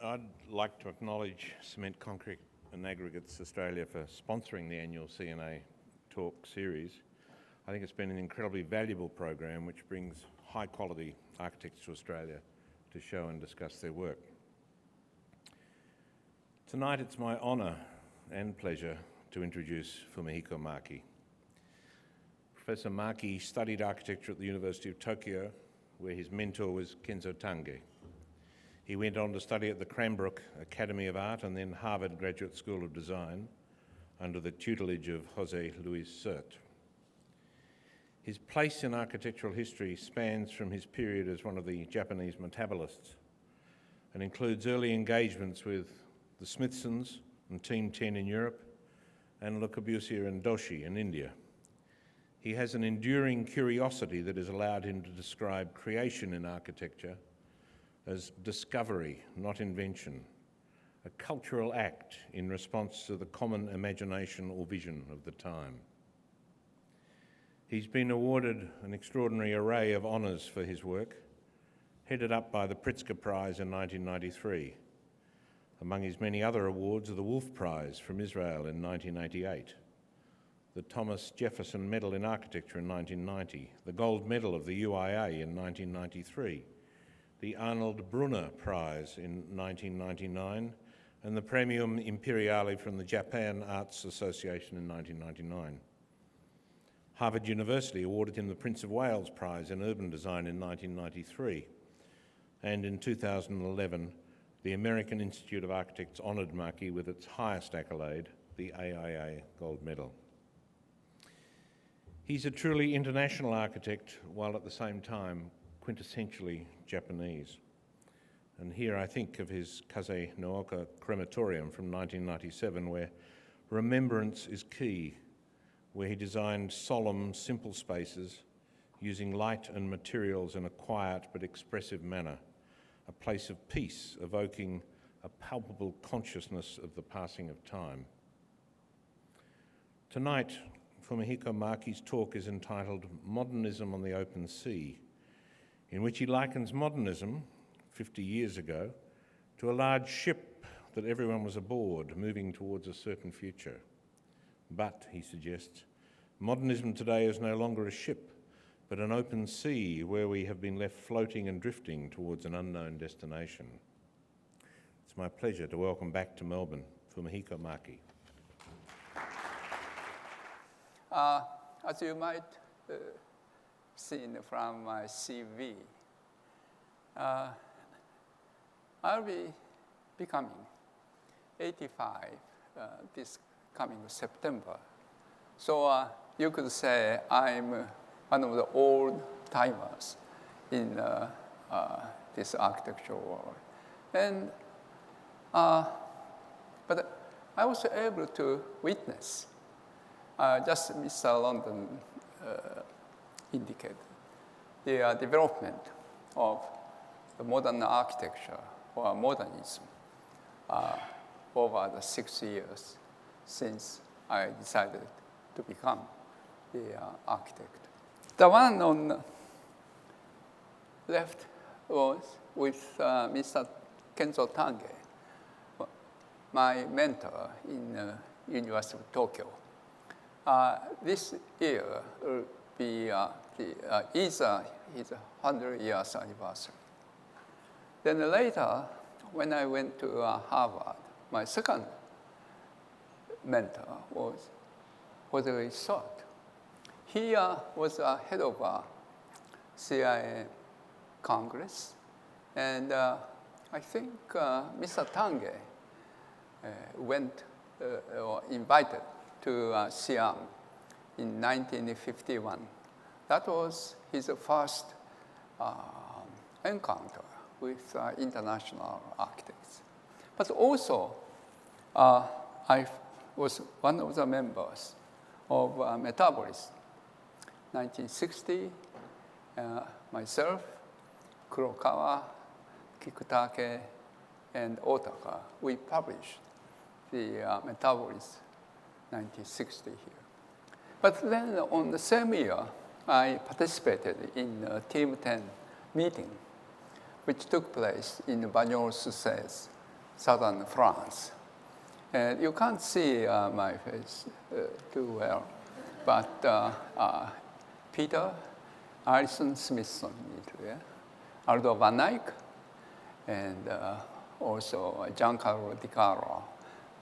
I'd like to acknowledge Cement, Concrete Aggregates Australia for sponsoring the annual C&A Talk series. I think it's been an incredibly valuable program which brings high-quality architects to Australia to show and discuss their work. Tonight it's my honour and pleasure to introduce Fumihiko Maki. Professor Maki studied architecture at the University of Tokyo, where his mentor was Kenzo Tange. He went on to study at the Cranbrook Academy of Art and then Harvard Graduate School of Design under the tutelage of Jose Luis Sert. His place in architectural history spans from his period as one of the Japanese metabolists and includes early engagements with the Smithsons and Team 10 in Europe and Le Corbusier and Doshi in India. He has an enduring curiosity that has allowed him to describe creation in architecture as discovery, not invention, a cultural act in response to the common imagination or vision of the time. He's been awarded an extraordinary array of honours for his work, headed up by the Pritzker Prize in 1993. Among his many other awards are the Wolf Prize from Israel in 1988, the Thomas Jefferson Medal in Architecture in 1990, the Gold Medal of the UIA in 1993, the Arnold Brunner Prize in 1999, and the Premium Imperiale from the Japan Arts Association in 1999. Harvard University awarded him the Prince of Wales Prize in Urban Design in 1993, and in 2011, the American Institute of Architects honoured Maki with its highest accolade, the AIA Gold Medal. He's a truly international architect, while at the same time quintessentially Japanese. And here I think of his Kaze-no-Oka crematorium from 1997, where remembrance is key, where he designed solemn, simple spaces using light and materials in a quiet but expressive manner, a place of peace evoking a palpable consciousness of the passing of time. Tonight, Fumihiko Maki's talk is entitled Modernism on the Open Sea, in which he likens modernism, 50 years ago, to a large ship that everyone was aboard, moving towards a certain future. But, he suggests, modernism today is no longer a ship, but an open sea where we have been left floating and drifting towards an unknown destination. It's my pleasure to welcome back to Melbourne, Fumihiko Maki. As you might seen from my CV, I'll be becoming 85 this coming September. So you could say I'm one of the old timers in this architectural world. And, but I was able to witness, just Mr. London indicated, the development of the modern architecture or modernism over the 6 years since I decided to become the architect. The one on the left was with Mr. Kenzo Tange, my mentor in University of Tokyo. This year will be his 100 years anniversary. Then later, when I went to Harvard, my second mentor was Jose Luis Sert. He was head of CCAA Congress, and I think Mr. Tange went or invited to Siam in 1951. That was his first encounter with international architects. But also, I was one of the members of Metabolism. 1960, myself, Kurokawa, Kikutake, and Otaka, we published the Metabolism 1960 here. But then on the same year, I participated in Team 10 meeting, which took place in Bagnols-sur-Cèze southern France. And you can't see my face too well, but Peter, Alison Smithson, Aldo Van Eyck, and also Giancarlo Di Caro,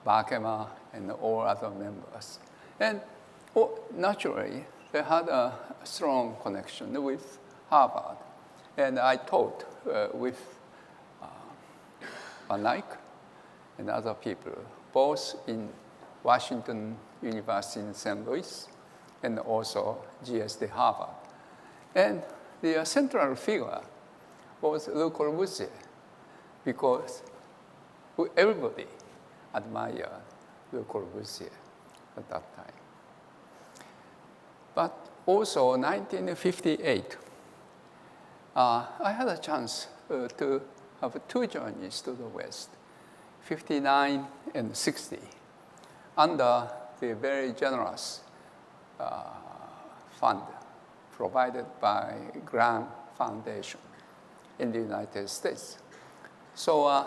Bakema, and all other members. And naturally, they had a strong connection with Harvard. And I taught with Van Eyck and other people, both in Washington University in St. Louis and also GSD Harvard. And the central figure was Le Corbusier, because everybody admired Le Corbusier at that time. But also 1958, I had a chance to have 2 journeys to the West, 59 and 60, under the very generous fund provided by Grant Foundation in the United States. So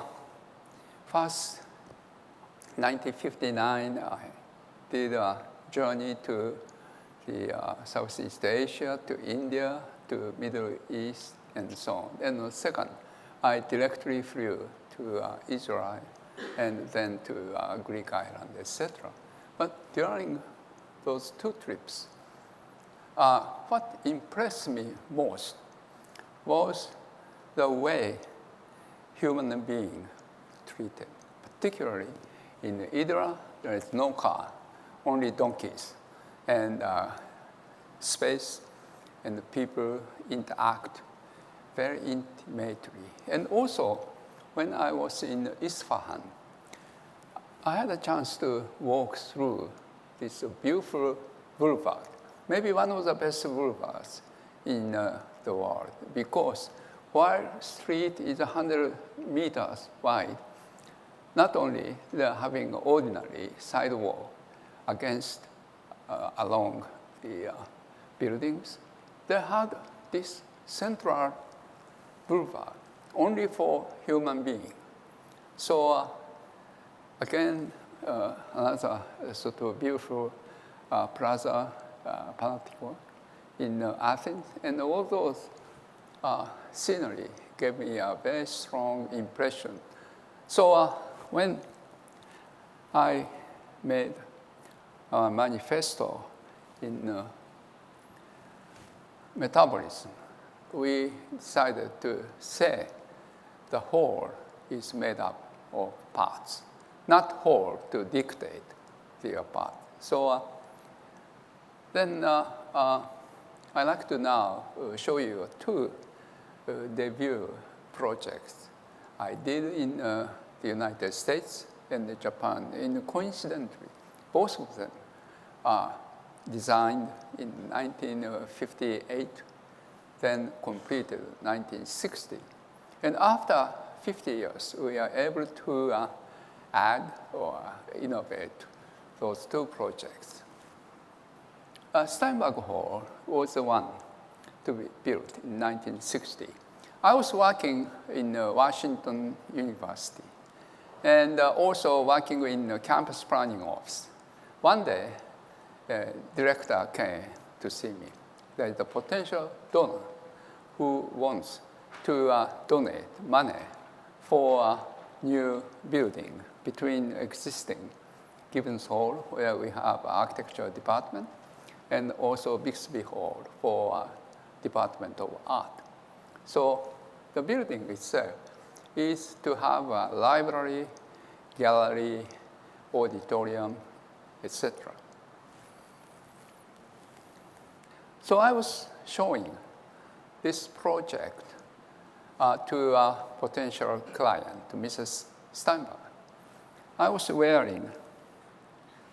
first, 1959, I did a journey to the Southeast Asia, to India, to Middle East, and so on. And second, I directly flew to Israel and then to Greek island, etc. But during those 2 trips, what impressed me most was the way human being treated. Particularly in Idra, there is no car, only donkeys, and space and the people interact very intimately. And also, when I was in Isfahan, I had a chance to walk through this beautiful boulevard, maybe one of the best boulevards in the world, because while street is 100 meters wide, not only they're having ordinary sidewalk along the buildings, they had this central boulevard only for human beings. So again, another sort of beautiful Plaza Panatico in Athens, and all those scenery gave me a very strong impression. So when I made a manifesto in Metabolism, we decided to say the whole is made up of parts, not whole to dictate the part. So then I'd like to now show you 2 debut projects I did in the United States and Japan. And coincidentally, both of them are designed in 1958, then completed 1960. And after 50 years, we are able to add or innovate those 2 projects. Steinberg Hall was the one to be built in 1960. I was working in Washington University and also working in the campus planning office. One day, the director came to see me. There is a potential donor who wants to donate money for a new building between existing Gibbons Hall, where we have architecture department, and also Bixby Hall for Department of Art. So the building itself is to have a library, gallery, auditorium, etc. So I was showing this project to a potential client, to Mrs. Steinberg. I was wearing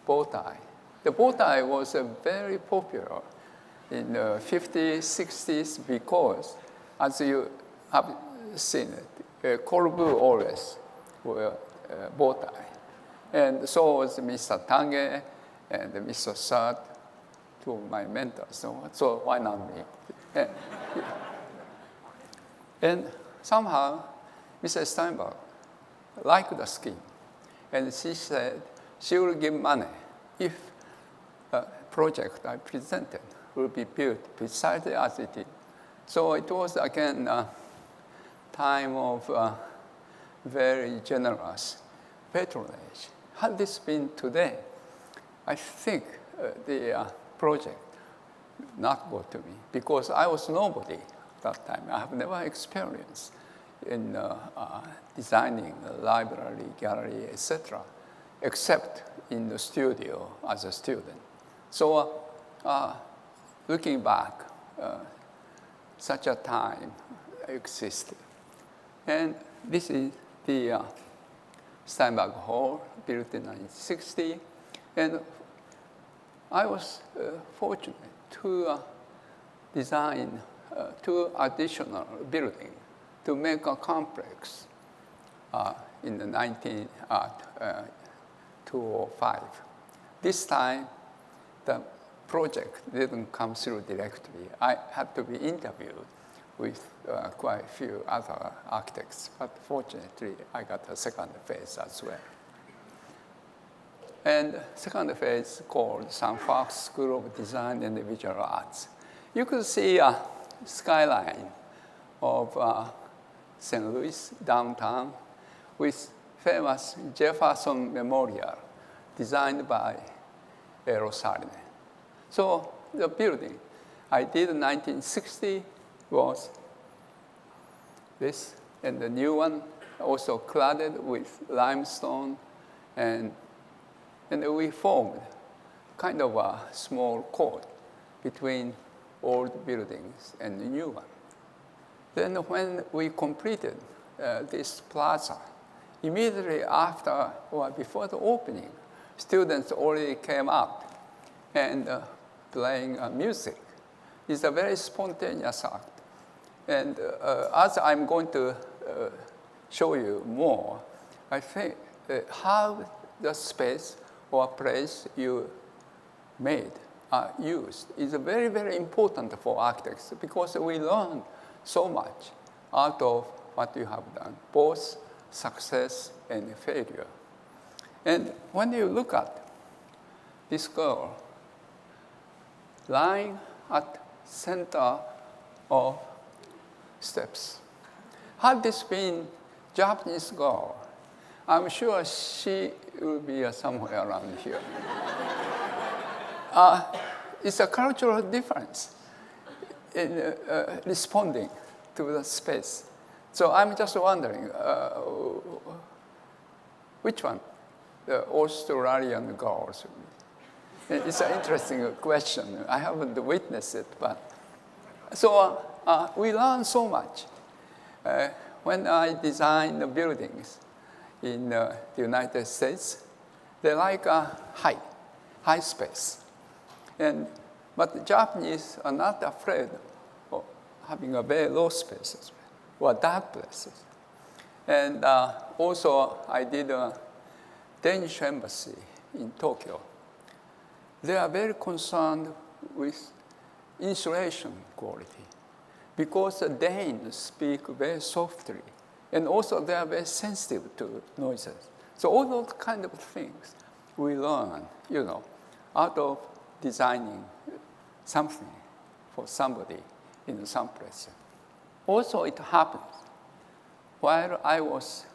bow tie. The bow tie was very popular in the 50s, 60s because, as you have seen it, Corbu always wore bow tie. And so was Mr. Tange and Mr. Sart, 2 of my mentors. So why not me? And somehow, Mr. Steinberg liked the scheme. And she said she will give money if the project I presented will be built precisely as it is. So it was, again, a time of very generous patronage. Had this been today, I think the project not go to me, because I was nobody at that time. I have never experienced in designing a library, gallery, etc., except in the studio as a student. So looking back, such a time existed. And this is the Steinberg Hall, built in 1960. And I was fortunate to design 2 additional buildings to make a complex in the 2005. This time, the project didn't come through directly. I had to be interviewed with quite a few other architects, but fortunately, I got a second phase as well. And second phase called San Fox School of Design and Visual Arts. You could see a skyline of St. Louis downtown with famous Jefferson Memorial designed by Eero Saarinen. So the building I did in 1960 was this, and the new one also cladded with limestone, and we formed kind of a small court between old buildings and the new one. Then when we completed this plaza, immediately after or before the opening, students already came out and playing music. It's a very spontaneous act. And as I'm going to show you more, I think how the space or place you made used is very, very important for architects, because we learn so much out of what you have done, both success and failure. And when you look at this girl lying at center of steps, had this been Japanese girl, I'm sure she will be somewhere around here. It's a cultural difference in responding to the space. So I'm just wondering, which one? The Australian girls. It's an interesting question. I haven't witnessed it, but so we learn so much. When I design the buildings in the United States, they like a high space. But the Japanese are not afraid of having a very low spaces or dark places. And also, I did a Danish embassy in Tokyo. They are very concerned with insulation quality, because the Danes speak very softly, and also they are very sensitive to noises. So all those kind of things we learn, out of designing something for somebody in some place. Also, it happens while I was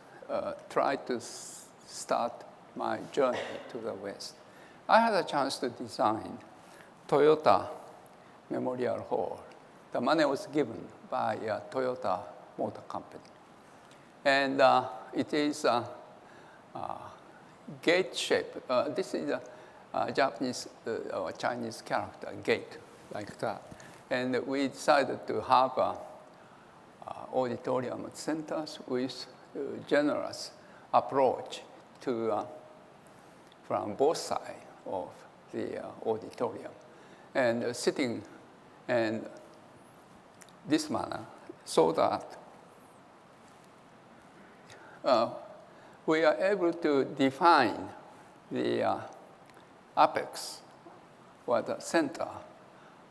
trying to start my journey to the West, I had a chance to design Toyota Memorial Hall. The money was given by Toyota Motor Company. And it is a gate shape. This is a Japanese or Chinese character, gate, like that. And we decided to have a auditorium centers with generous approach to from both sides of the auditorium, and sitting in this manner, so that we are able to define the apex or the center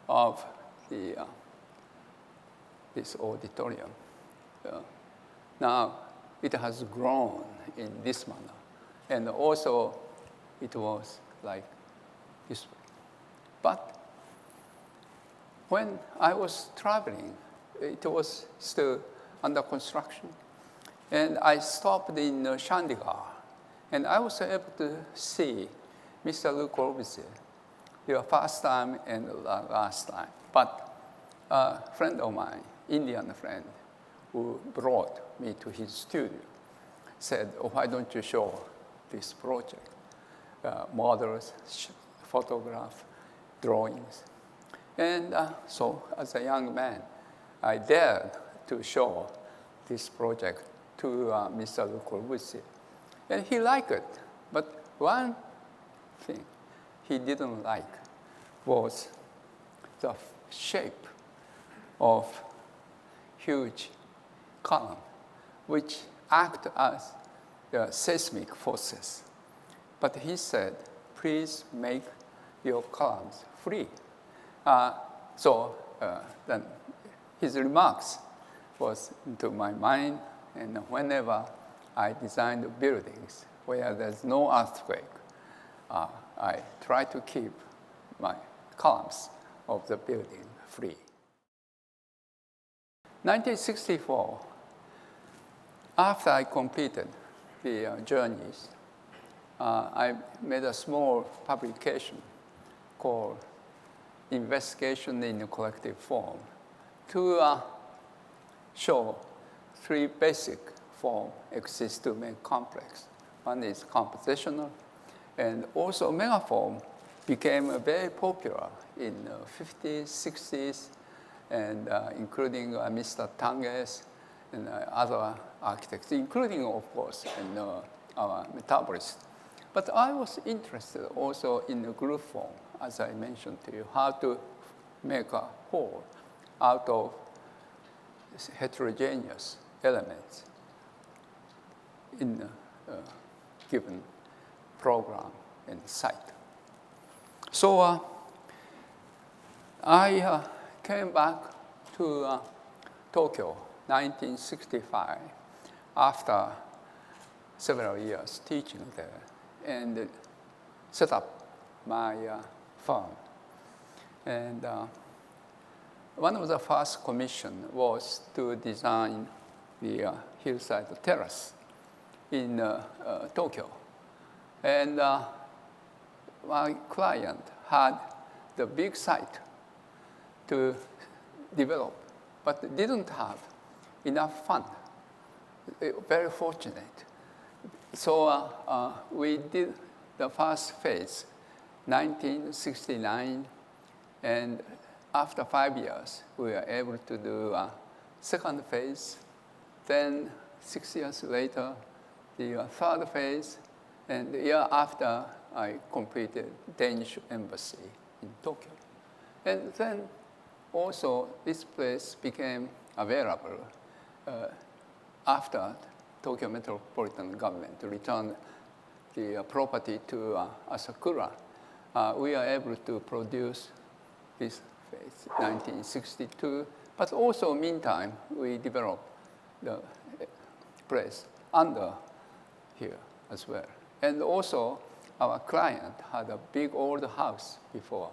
of the this auditorium. Now, it has grown in this manner. And also, it was like this way. But when I was traveling, it was still under construction. And I stopped in Chandigarh, and I was able to see Mr. Le Corbusier, the first time and the last time. But a friend of mine, Indian friend, who brought me to his studio, said, oh, why don't you show this project? Models, photograph, drawings. And so as a young man, I dared to show this project to Mr. Le Corbusier. And he liked it. But one thing he didn't like was the shape of huge column, which act as the seismic forces. But he said, please make your columns free. Then his remarks was into my mind, and whenever I designed buildings where there's no earthquake, I try to keep my columns of the building free. 1964, after I completed the journeys, I made a small publication called Investigation in a Collective Form to show three basic forms exist to make complex. One is compositional, and also megaform became very popular in the 50s, 60s, and including Mr. Tanges and other architects, including, of course, and, our metabolist. But I was interested also in the group form, as I mentioned to you, how to make a whole out of heterogeneous elements in a given program and site. So I came back to Tokyo, 1965, after several years teaching there, and set up my firm. And one of the first commission was to design the Hillside Terrace in Tokyo. And my client had the big site to develop, but didn't have enough fund. Very fortunate. So we did the first phase, 1969, and after 5 years, we were able to do a second phase. Then 6 years later, the third phase, and the year after, I completed Danish embassy in Tokyo. And then also, this place became available after Tokyo Metropolitan Government returned the property to Asakura. We are able to produce this phase, 1962. But also, meantime, we developed the place under here as well. And also, our client had a big old house before.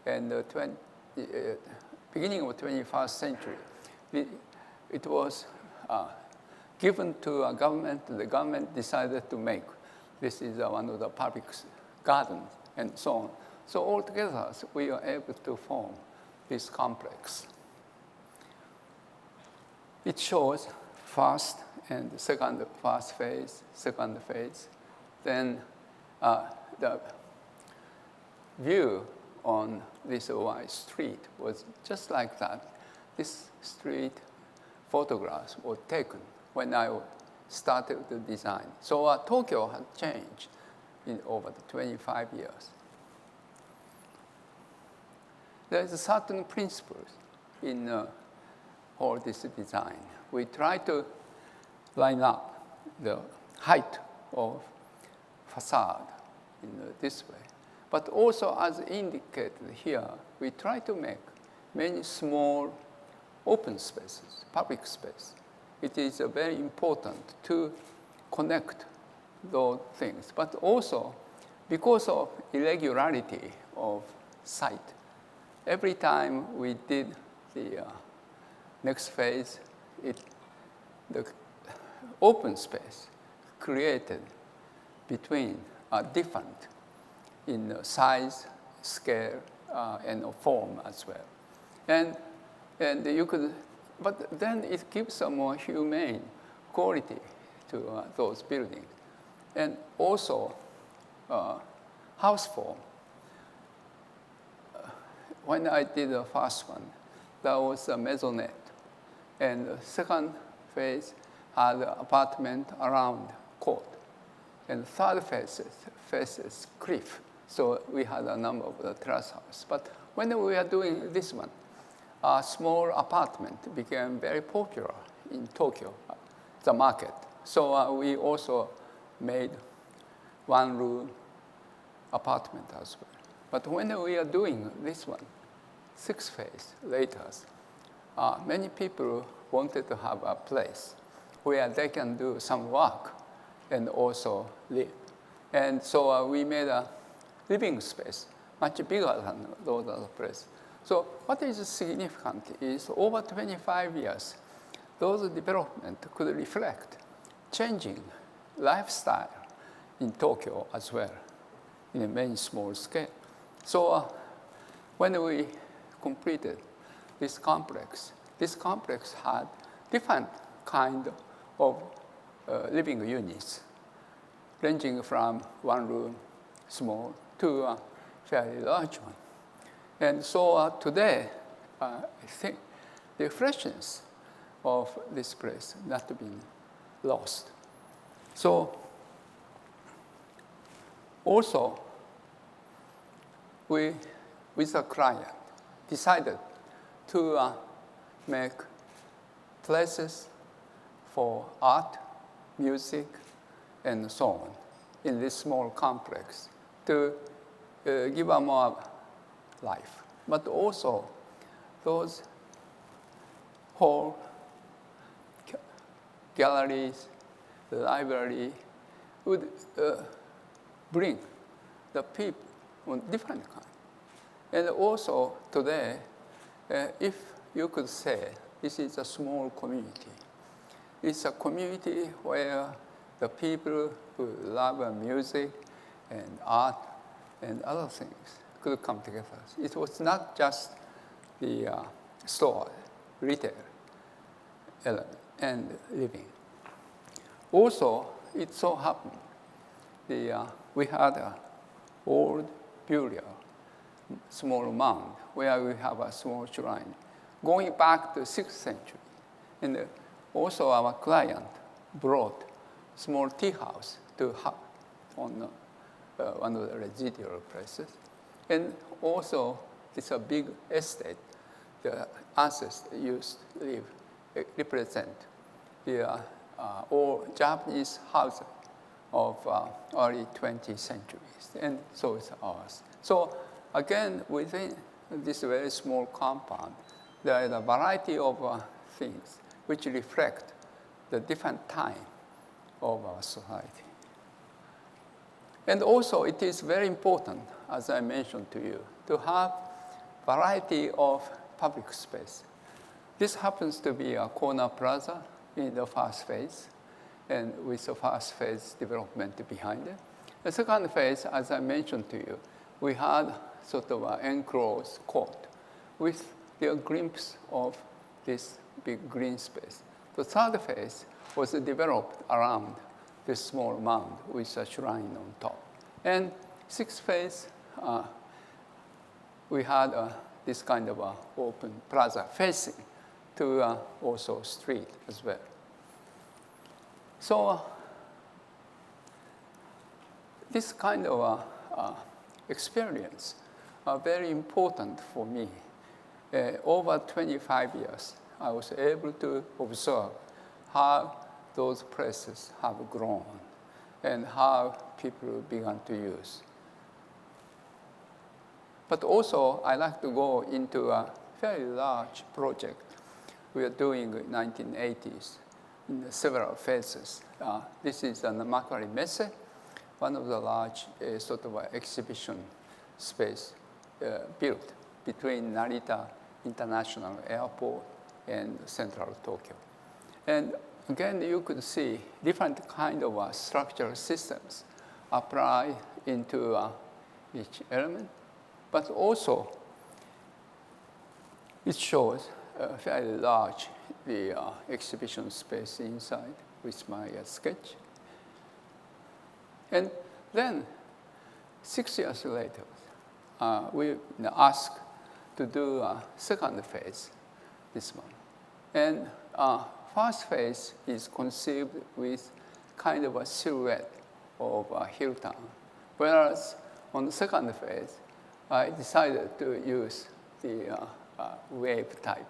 And beginning of the 21st century, it was given to a government. The government decided to make this is one of the public gardens and so on. So altogether, we were able to form this complex. It shows first and second, first phase, second phase. Then the view on this wide street was just like that. This street photographs were taken when I started the design. So Tokyo had changed in over the 25 years. There's a certain principles in all this design. We try to line up the height of facade in this way. But also, as indicated here, we try to make many small open spaces, public space, it is very important to connect those things. But also, because of irregularity of site, every time we did the next phase, the open space created between are different in size, scale, and form as well. And you could, but then it gives a more humane quality to those buildings. And also, house form. When I did the first one, that was a maisonette. And the second phase had an apartment around court. And the third phase faces cliff. So we had a number of the terrace houses. But when we were doing this one, a small apartment became very popular in Tokyo, the market. So we also made one-room apartment as well. But when we are doing this one, 6th phase later, many people wanted to have a place where they can do some work and also live. And so we made a living space much bigger than those other places. So what is significant is over 25 years, those developments could reflect changing lifestyle in Tokyo as well, in a very small scale. So when we completed this complex had different kind of living units, ranging from one room, small, to a fairly large one. And so today, I think the freshness of this place not been lost. So also, we, with the client, decided to make places for art, music, and so on in this small complex to give a more life. But also, those hall, galleries, the library would bring the people on different kind. And also today, if you could say this is a small community, it's a community where the people who love music and art and other things could come together. It was not just the store, retail element, and living. Also, it so happened we had an old burial, small mound, where we have a small shrine, going back to 6th century. And also our client brought small tea house to have on one of the residual places. And also, it's a big estate. The ancestors used to live, represent the all Japanese houses of early 20th centuries. And so it's ours. So again, within this very small compound, there is a variety of things which reflect the different time of our society. And also, it is very important, as I mentioned to you, to have variety of public space. This happens to be a corner plaza in the first phase, and with the first phase development behind it. The second phase, as I mentioned to you, we had sort of an enclosed court with the glimpse of this big green space. The third phase was developed around this small mound with a shrine on top. And 6th phase, we had this kind of open plaza facing to also street as well. So this kind of experience are very important for me. Over 25 years, I was able to observe how those places have grown and how people began to use. But also, I like to go into a very large project we are doing in the 1980s. in several phases. This is the Macquarie Messe, one of the large sort of exhibition space built between Narita International Airport and central Tokyo. And again, you could see different kind of structural systems apply into each element, but also it shows fairly large exhibition space inside with my sketch. And then 6 years later, we asked to do a second phase this one. And first phase is conceived with kind of a silhouette of Hilltown. Whereas on the second phase, I decided to use the wave type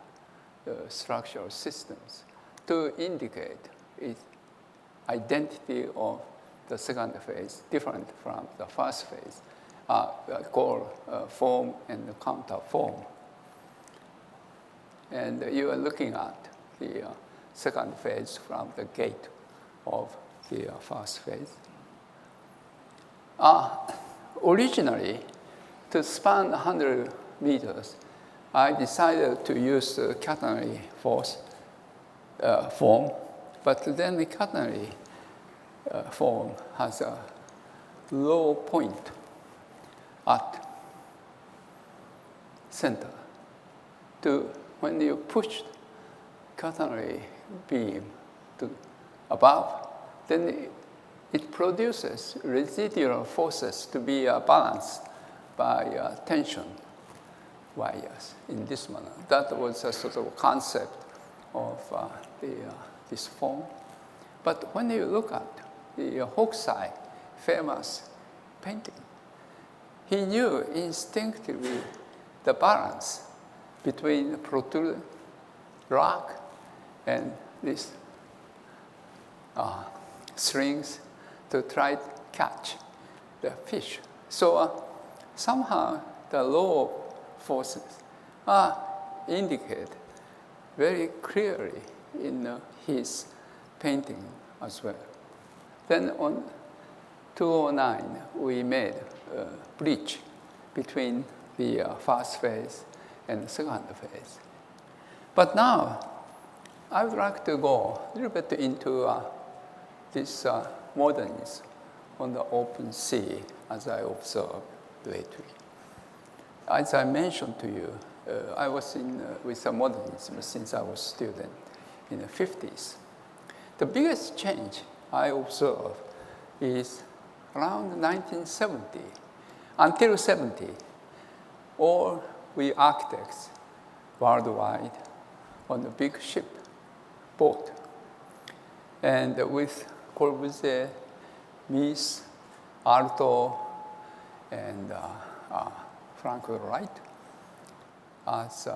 structural systems to indicate its identity of the second phase, different from the first phase, called form and counter form. And you are looking at the second phase from the gate of the first phase. Originally, to span 100 meters, I decided to use the catenary force form, but then the catenary form has a low point at center. When you push catenary beam to above, then it produces residual forces to be balanced by tension wires in this manner. That was a sort of concept of this form. But when you look at the Hokusai famous painting, he knew instinctively the balance between the protruded rock and these strings to try to catch the fish. So somehow the low forces are indicated very clearly in his painting as well. Then on 2009, we made a bridge between the first phase and the second phase. But now, I would like to go a little bit into this modernism on the open sea, as I observed lately. As I mentioned to you, I was with modernism since I was a student in the 50s. The biggest change I observed is around 1970. Until 70, all we architects worldwide on a big ship, boat. And with Corbusier, Mies, Artaud, and Frank Wright as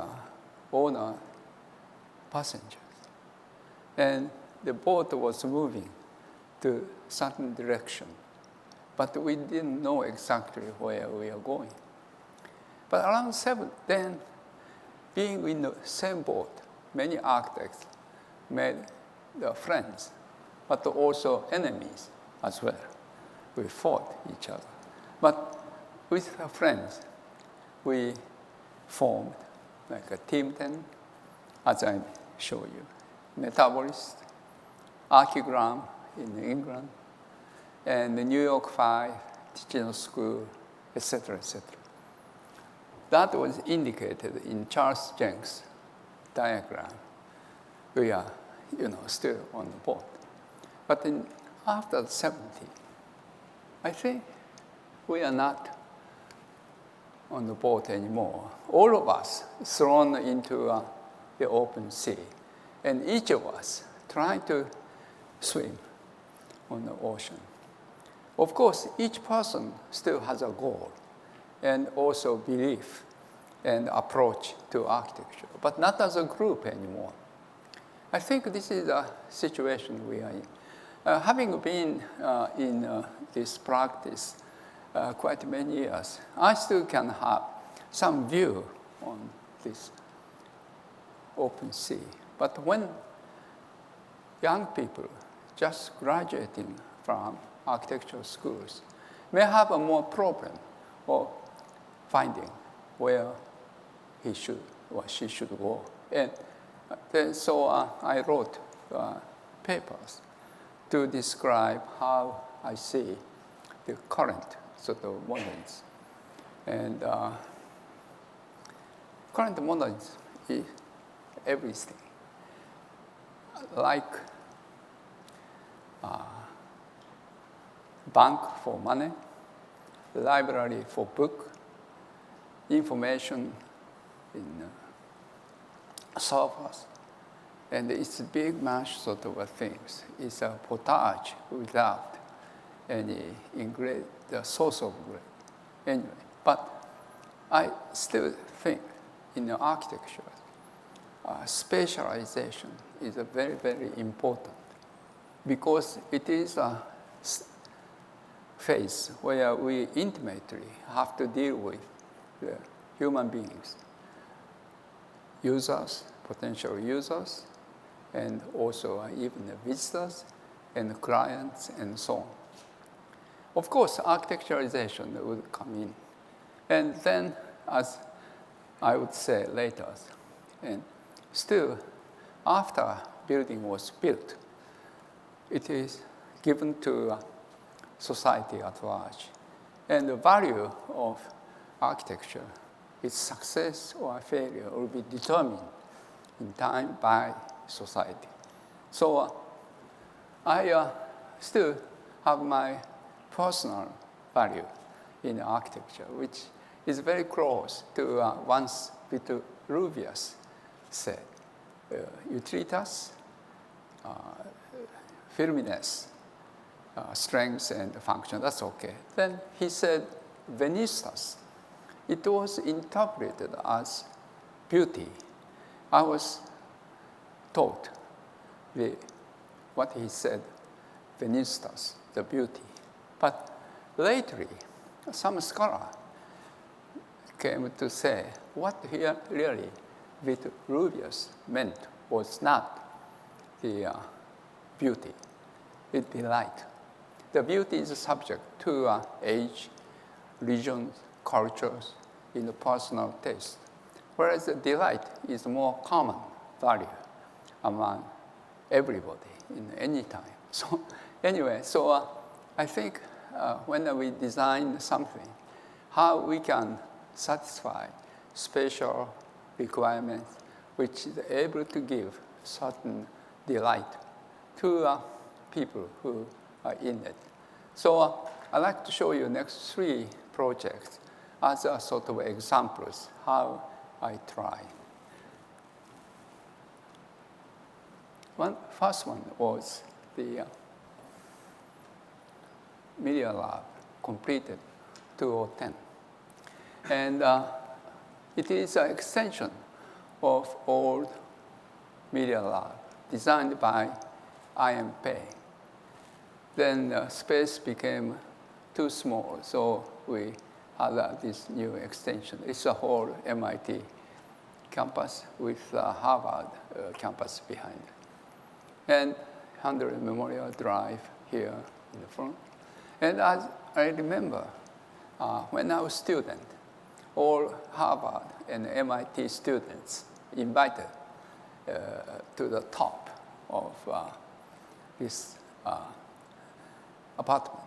owner passengers. And the boat was moving to certain direction, but we didn't know exactly where we are going. But around 7, then, being in the same boat, many architects made friends, but also enemies as well. We fought each other. But with our friends, we formed like a team 10, as I show you. Metabolist, Archigram in England, and the New York 5, Ticino School, etc., etc. That was indicated in Charles Jenks' diagram. We are, still on the boat. But after 70, I think we are not on the boat anymore. All of us thrown into the open sea, and each of us trying to swim on the ocean. Of course, each person still has a goal and also belief and approach to architecture, but not as a group anymore. I think this is a situation we are in. Having been in this practice quite many years, I still can have some view on this open sea. But when young people just graduating from architectural schools may have a more problem of finding where he should or she should go. And then, so I wrote papers to describe how I see the current sort of modernism. And current modernism is everything. Like bank for money, library for book, information in servers, and it's a big mash sort of things. It's a potage without any the source of grade. Anyway, but I still think in the architecture, specialization is a very, very important because it is a phase where we intimately have to deal with the human beings, users, potential users, and also even the visitors and the clients and so on. Of course, architecturalization would come in. And then, as I would say later, and still, after building was built, it is given to society at large. And the value of architecture, its success or failure will be determined in time by society. So I still have my personal value in architecture, which is very close to once Vitruvius said, utilitas, firmness, strength and function, that's okay. Then he said venistas. It was interpreted as beauty. I was taught what he said, venistas, the beauty. But lately, some scholar came to say what here really Vitruvius meant was not the beauty, it's delight. The beauty is subject to age, regions, cultures, in the personal taste, whereas the delight is more common value among everybody in any time. So anyway, so I think when we design something, how we can satisfy spatial requirements, which is able to give certain delight to people who are in it. So I'd like to show you next 3 projects as a sort of examples how I try. First one was the Media Lab, completed 2010. And it is an extension of old Media Lab designed by I.M. Pei. Then the space became too small, so we had this new extension. It's a whole MIT campus with Harvard campus behind it. And 100 Memorial Drive here in the front. And as I remember, when I was a student, all Harvard and MIT students invited to the top of this apartment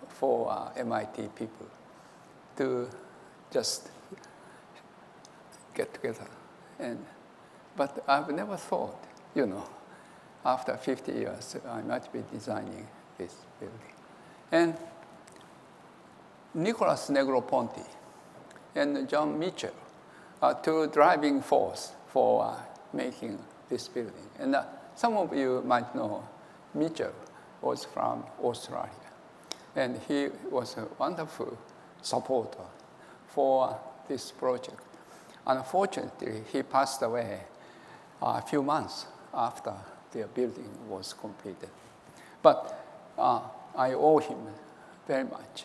for MIT people to just get together. But I've never thought, after 50 years, I might be designing this building. And Nicolas Negroponte and John Mitchell are 2 driving force for making this building. And some of you might know Mitchell was from Australia. And he was a wonderful supporter for this project. Unfortunately, he passed away a few months after the building was completed. But I owe him very much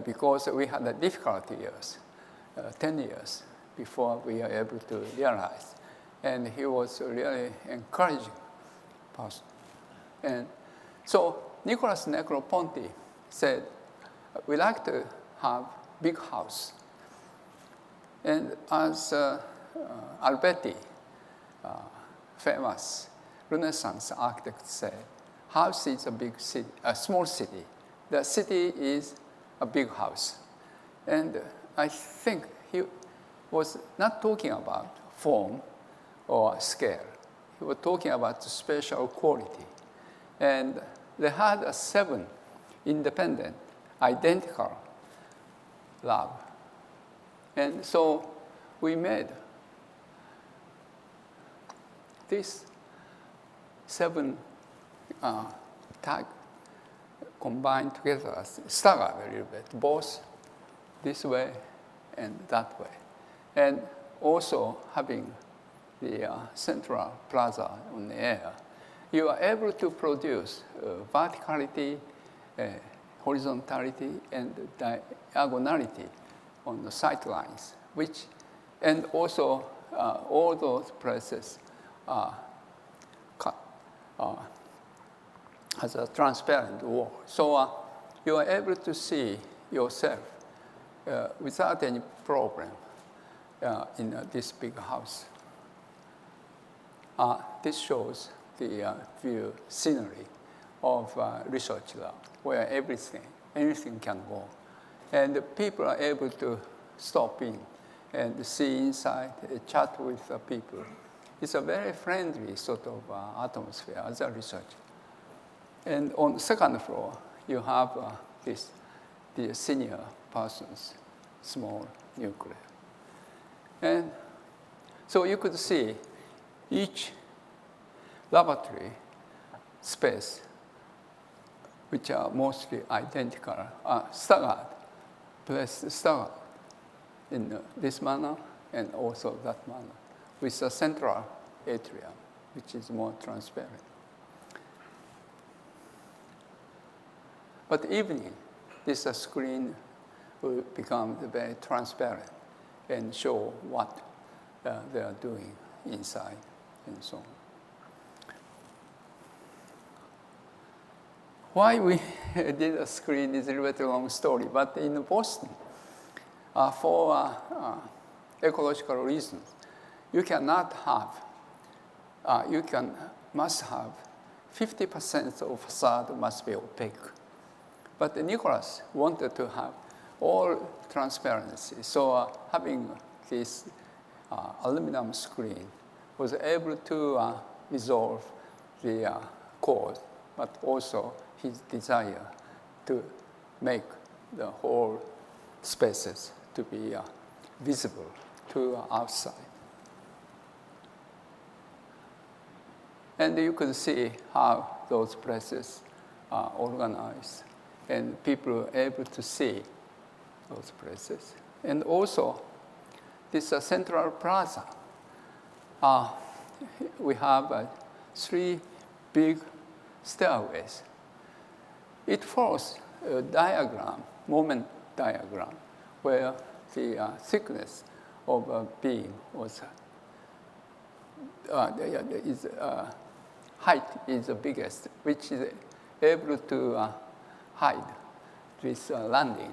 because we had a difficult years, 10 years before we were able to realize. And he was really encouraging person. And so Nicholas Negroponte said, we like to have big house. And as Alberti, famous Renaissance architect, said, house is a big city, a small city. The city is a big house. And I think he was not talking about form or scale. He was talking about spatial quality. And they had 7 independent, identical lab. And so we made these 7 tag combined together, staggered a little bit, both this way and that way. And also having the central plaza on the air, you are able to produce verticality, horizontality, and diagonality on the sight lines, and also all those places has a transparent wall. So you are able to see yourself without any problem in this big house. This shows the view scenery of research lab, where anything can go. And people are able to stop in and see inside, chat with people. It's a very friendly sort of atmosphere as a researcher. And on the second floor, you have the senior person's small nuclear. And so you could see each laboratory space, which are mostly identical, staggered in this manner and also that manner, with a central atrium, which is more transparent. But evening, this screen will become very transparent and show what they are doing inside and so on. Why we did a screen is a little bit long story, but in Boston, for ecological reasons, you cannot have, must have 50% of facade must be opaque. But Nicholas wanted to have all transparency. So having this aluminum screen was able to resolve the code, but also his desire to make the whole spaces to be visible to outside. And you could see how those places are organized, and people are able to see those places. And also, this central plaza, we have 3 big stairways. It follows a diagram, moment diagram, where the thickness of a beam was, height is the biggest, which is able to hide this landing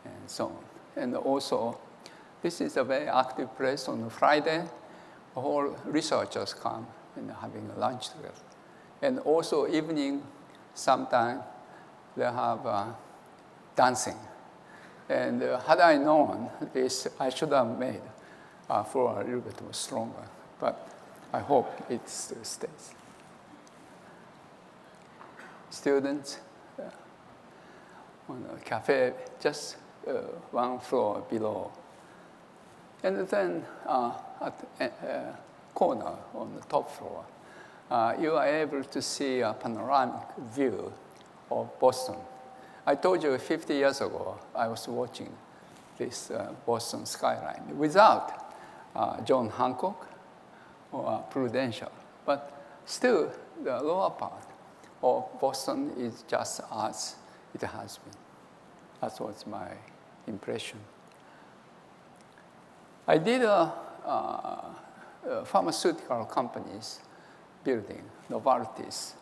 and so on. And also, this is a very active place on Friday. All researchers come and having a lunch together. And also evening, sometime they have dancing. And had I known this, I should have made floor a little bit more stronger. But I hope it still stays. Students on a cafe just 1 floor below. And then at the corner on the top floor, you are able to see a panoramic view of Boston. I told you 50 years ago, I was watching this Boston skyline without John Hancock or Prudential. But still, the lower part of Boston is just as it has been. That was my impression. I did pharmaceutical companies building, Novartis,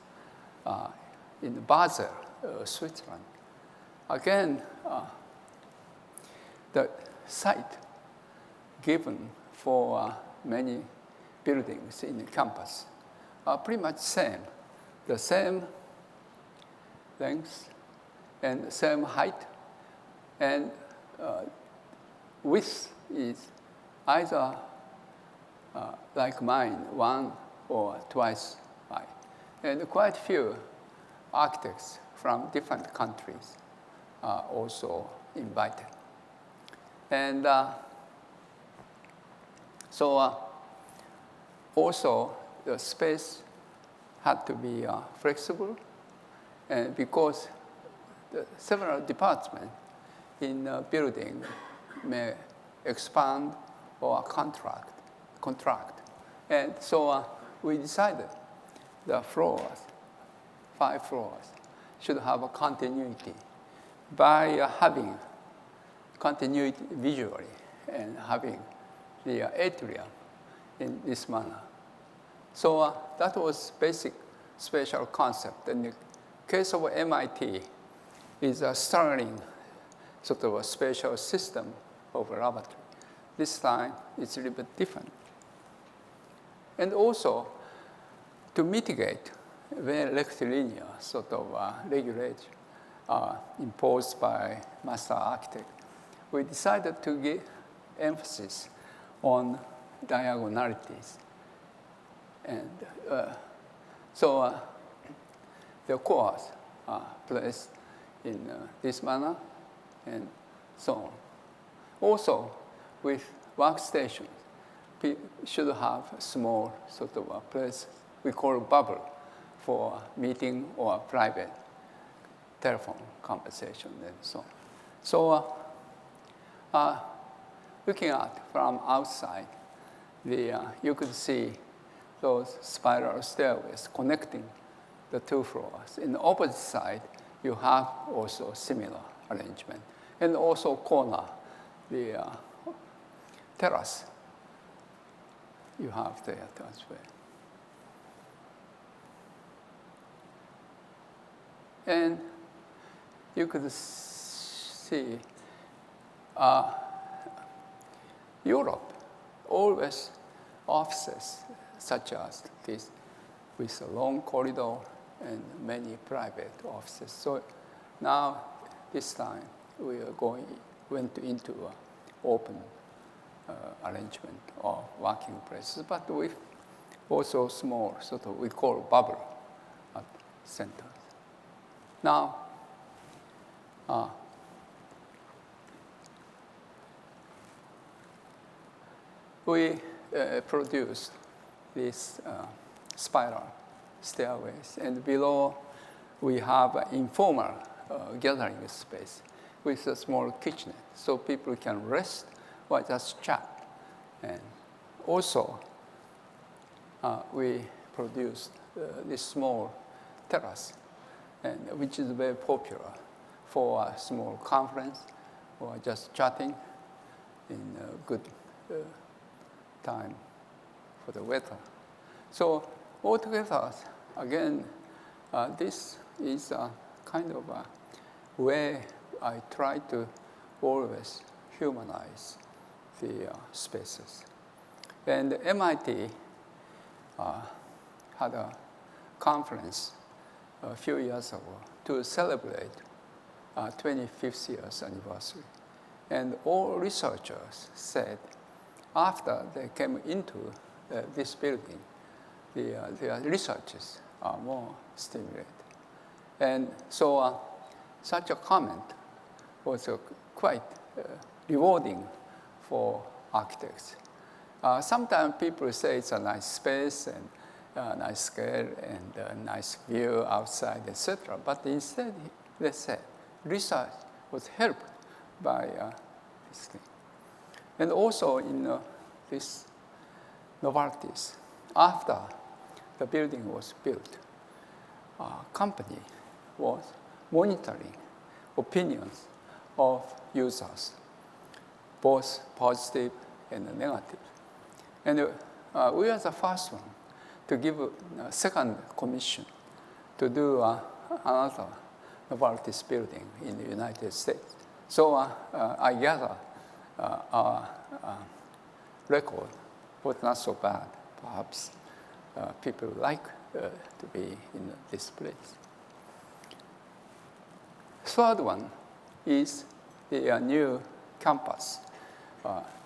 in Basel, Switzerland. Again, the site given for many buildings in the campus are pretty much same. The same length and the same height, and width is either like mine, 1 or twice high. And quite few architects from different countries are also invited. And so also the space had to be flexible, and because the several departments in a building may expand or contract. And so we decided the floors, 5 floors, should have a continuity by having continuity visually and having the atrium in this manner. So that was basic spatial concept. In the case of MIT, is a Starling sort of a spatial system of a laboratory. This time, it's a little bit different. And also, to mitigate very rectilinear sort of regulation imposed by master architect, we decided to give emphasis on diagonalities. And so the cores are placed in this manner and so on. Also, with workstations, should have a small sort of a place we call bubble for meeting or private telephone conversation and so on. So looking at from outside, you could see those spiral stairways connecting the 2 floors. In the opposite side, you have also similar arrangement. And also corner, the terrace you have there as well. And you could see Europe always offices such as this with a long corridor and many private offices. So now, this time, we are went into an open arrangement of working places, but with also small, sort of, we call bubble at center. Now, we produced these spiral stairways, and below we have an informal gathering space with a small kitchenette, so people can rest or just chat. And also, we produced this small terrace, and which is very popular for a small conference or just chatting in a good time for the weather. So altogether, again, this is a kind of a way I try to always humanize the spaces. And MIT had a conference a few years ago to celebrate 25th year's anniversary. And all researchers said after they came into this building, their researches are more stimulated. And so such a comment was quite rewarding for architects. Sometimes people say it's a nice space and a nice scale and a nice view outside, etc. But instead, they said research was helped by this thing. And also in this Novartis, after the building was built, a company was monitoring opinions of users, both positive and negative. And we are the first one to give a second commission to do another Novartis building in the United States. So I gather our record was not so bad. Perhaps people like to be in this place. Third one is the new campus,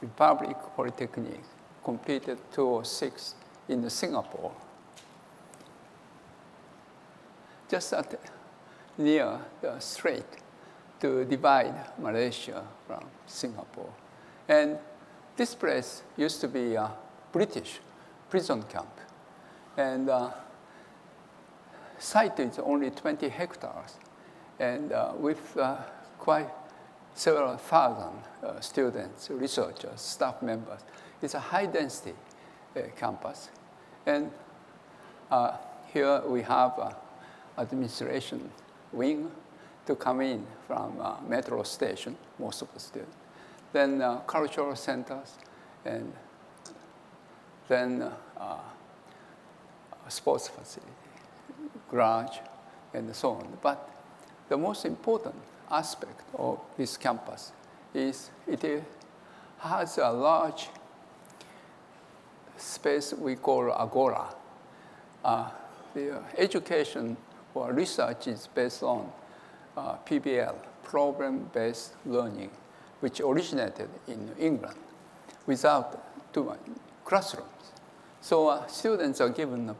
Republic Polytechnic, completed 2006 in Singapore. Just near the strait to divide Malaysia from Singapore. And this place used to be a British prison camp. And site is only 20 hectares. And with quite several thousand students, researchers, staff members. It's a high-density campus. And here we have an administration wing to come in from metro station, most of the students. Then cultural centers, and then a sports facility, garage, and so on. But the most important aspect of this campus is it has a large space we call agora. The education or research is based on PBL, problem-based learning, which originated in England without too much classrooms. So students are given a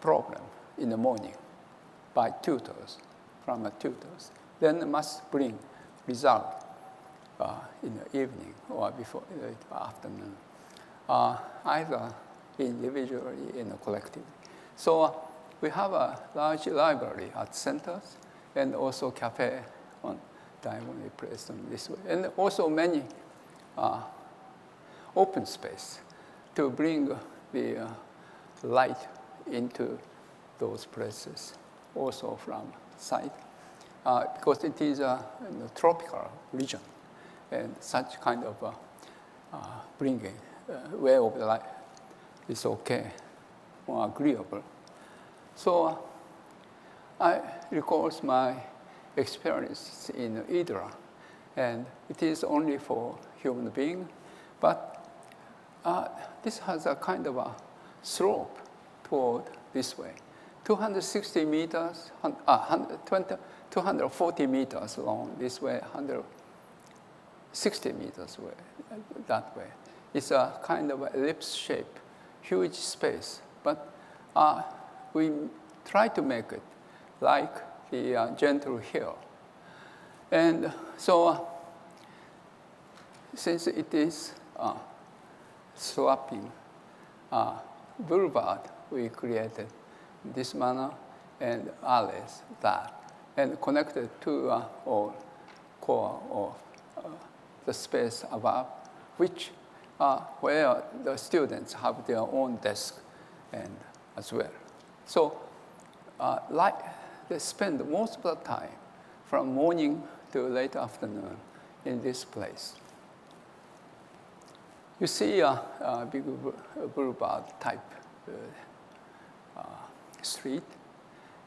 problem in the morning by tutors, from tutors. Then must bring result in the evening or before afternoon, either individually or collectively. So we have a large library at centers and also cafe on diagonally placed on this way. And also many open space to bring the light into those places, also from site. Because it is a tropical region, and such kind of bringing way of life is okay, more agreeable. So I recall my experience in Hydra, and it is only for human being, but this has a kind of a slope toward this way. 260 meters, 240 meters long this way, 160 meters way, that way. It's a kind of ellipse shape, huge space. But we try to make it like the gentle hill. And so since it is sloping boulevard, we created this manner and alleys that. And connected to or core of the space above, which where the students have their own desk and as well. So like they spend most of the time from morning to late afternoon in this place. You see a big boulevard type street,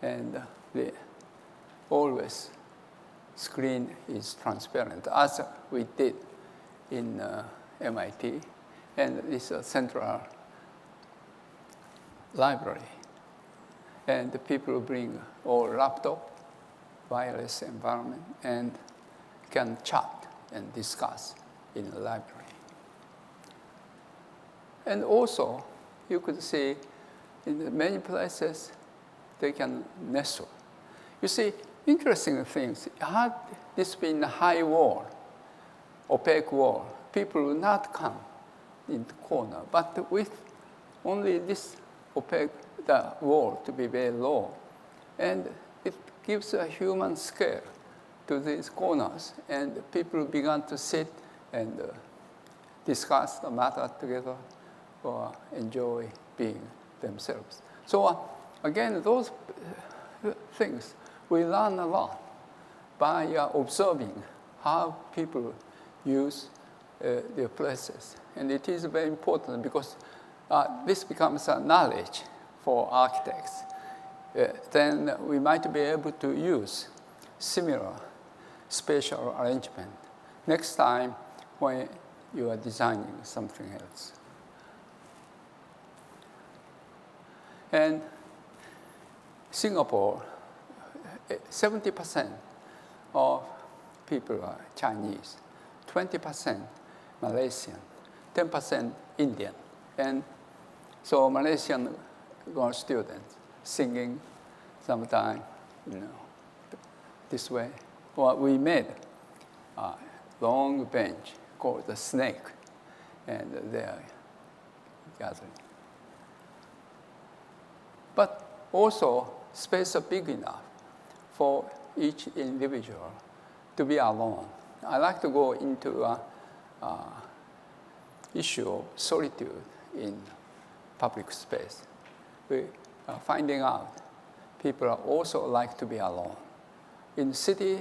and the always screen is transparent, as we did in MIT. And this is a central library. And the people bring all laptop, wireless environment, and can chat and discuss in the library. And also, you could see in many places, they can nestle. You see, interesting things, had this been a high wall, opaque wall, people would not come in the corner. But with only this opaque wall to be very low, and it gives a human scale to these corners, and people began to sit and discuss the matter together or enjoy being themselves. So again, those things, we learn a lot by observing how people use their places. And it is very important because this becomes a knowledge for architects. Then we might be able to use similar spatial arrangement next time when you are designing something else. And Singapore, 70% of people are Chinese, 20% Malaysian, 10% Indian. And so Malaysian girl students singing sometime, this way. Well, we made a long bench called the snake, and they are gathering. But also, space is big enough for each individual to be alone. I like to go into an issue of solitude in public space. We are finding out people also like to be alone. In the city,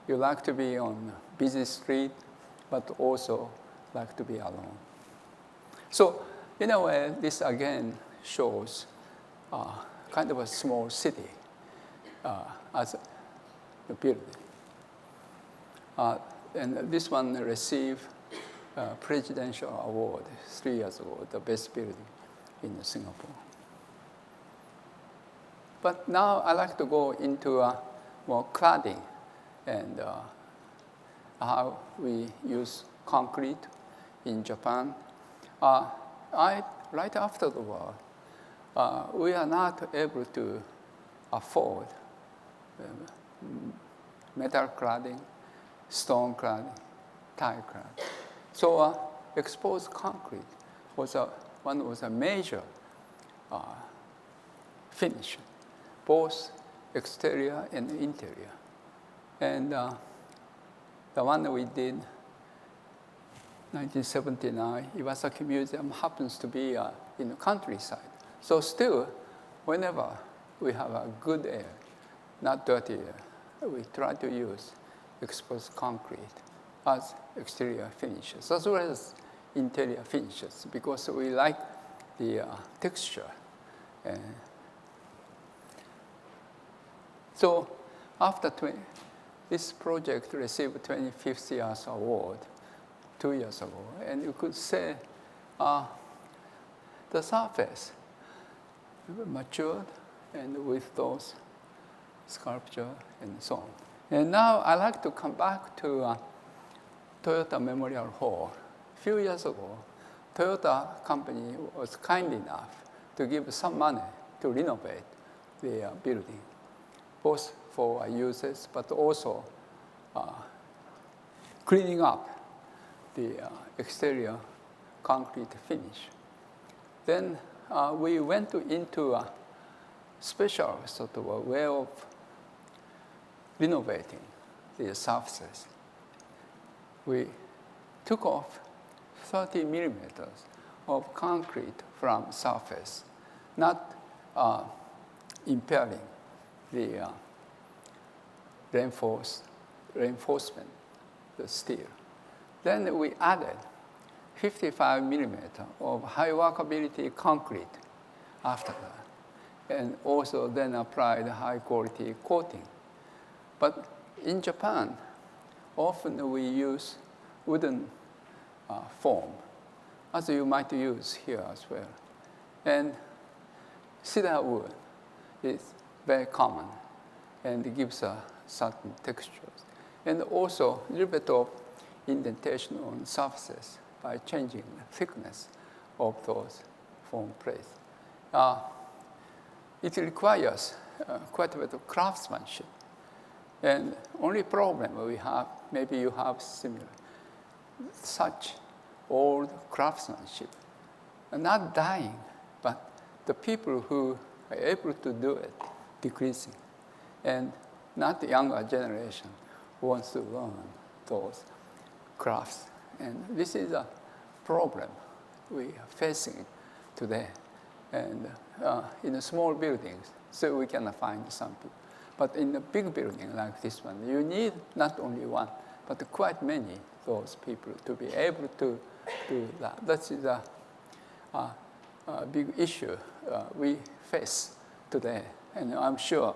you like to be on busy street, but also like to be alone. So in a way, this again shows kind of a small city as a building. And this one received a presidential award 3 years ago, the best building in Singapore. But now I like to go into more cladding and how we use concrete in Japan. Right after the war, we are not able to afford metal cladding, stone cladding, tile cladding. So exposed concrete was a major finish, both exterior and interior. And the one that we did 1979, Iwasaki Museum happens to be in the countryside. So still, whenever we have a good air, not dirty air, we try to use exposed concrete as exterior finishes, as well as interior finishes, because we like the texture. So after this project received 25th year's award 2 years ago, and you could say the surface matured, and with those sculpture and so on. And now I like to come back to Toyota Memorial Hall. A few years ago, Toyota company was kind enough to give some money to renovate the building, both for users, but also cleaning up the exterior concrete finish. Then we went into a special sort of a way of renovating the surfaces. We took off 30 millimeters of concrete from surface, not impairing the reinforcement, the steel. Then we added 55 millimeter of high workability concrete after that, and also then applied high quality coating. But in Japan, often we use wooden foam, as you might use here as well. And cedar wood is very common and gives a certain textures. And also a little bit of indentation on surfaces by changing the thickness of those foam plates. It requires quite a bit of craftsmanship. And only problem we have, maybe you have similar, such old craftsmanship, not dying, but the people who are able to do it decreasing. And not the younger generation who wants to learn those crafts. And this is a problem we are facing today. And in the small buildings, so we can find some people. But in a big building like this one, you need not only one, but quite many those people to be able to do that. That is big issue we face today. And I'm sure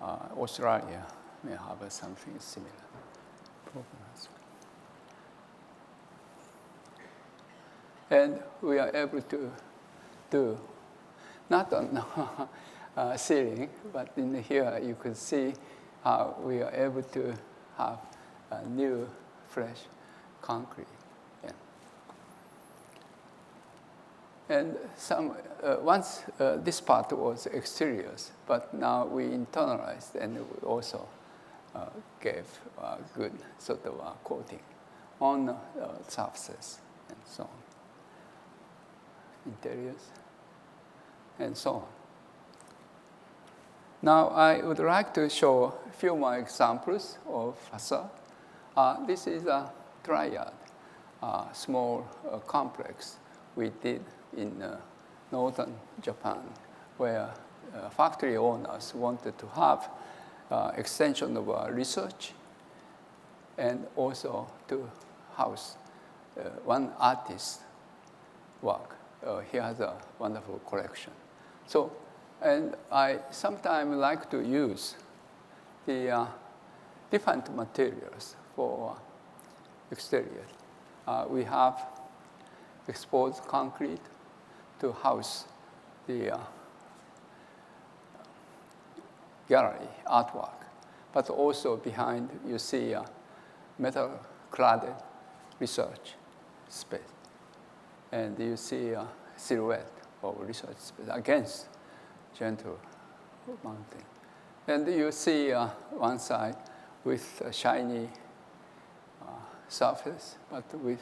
Australia may have something similar problems. And we are able to do, not on ceiling, but in here you could see how we are able to have a new, fresh concrete. Yeah. And once this part was exteriors, but now we internalized and we also gave a good sort of coating on surfaces and so on. Interiors and so on. Now I would like to show a few more examples of facade. This is a triad, small complex we did in northern Japan, where factory owners wanted to have extension of research and also to house one artist's work. He has a wonderful collection. So, and I sometimes like to use the different materials for exterior. We have exposed concrete to house the gallery artwork, but also behind you see a metal-cladded research space. And you see a silhouette of research space against gentle mountain. And you see one side with a shiny surface, but with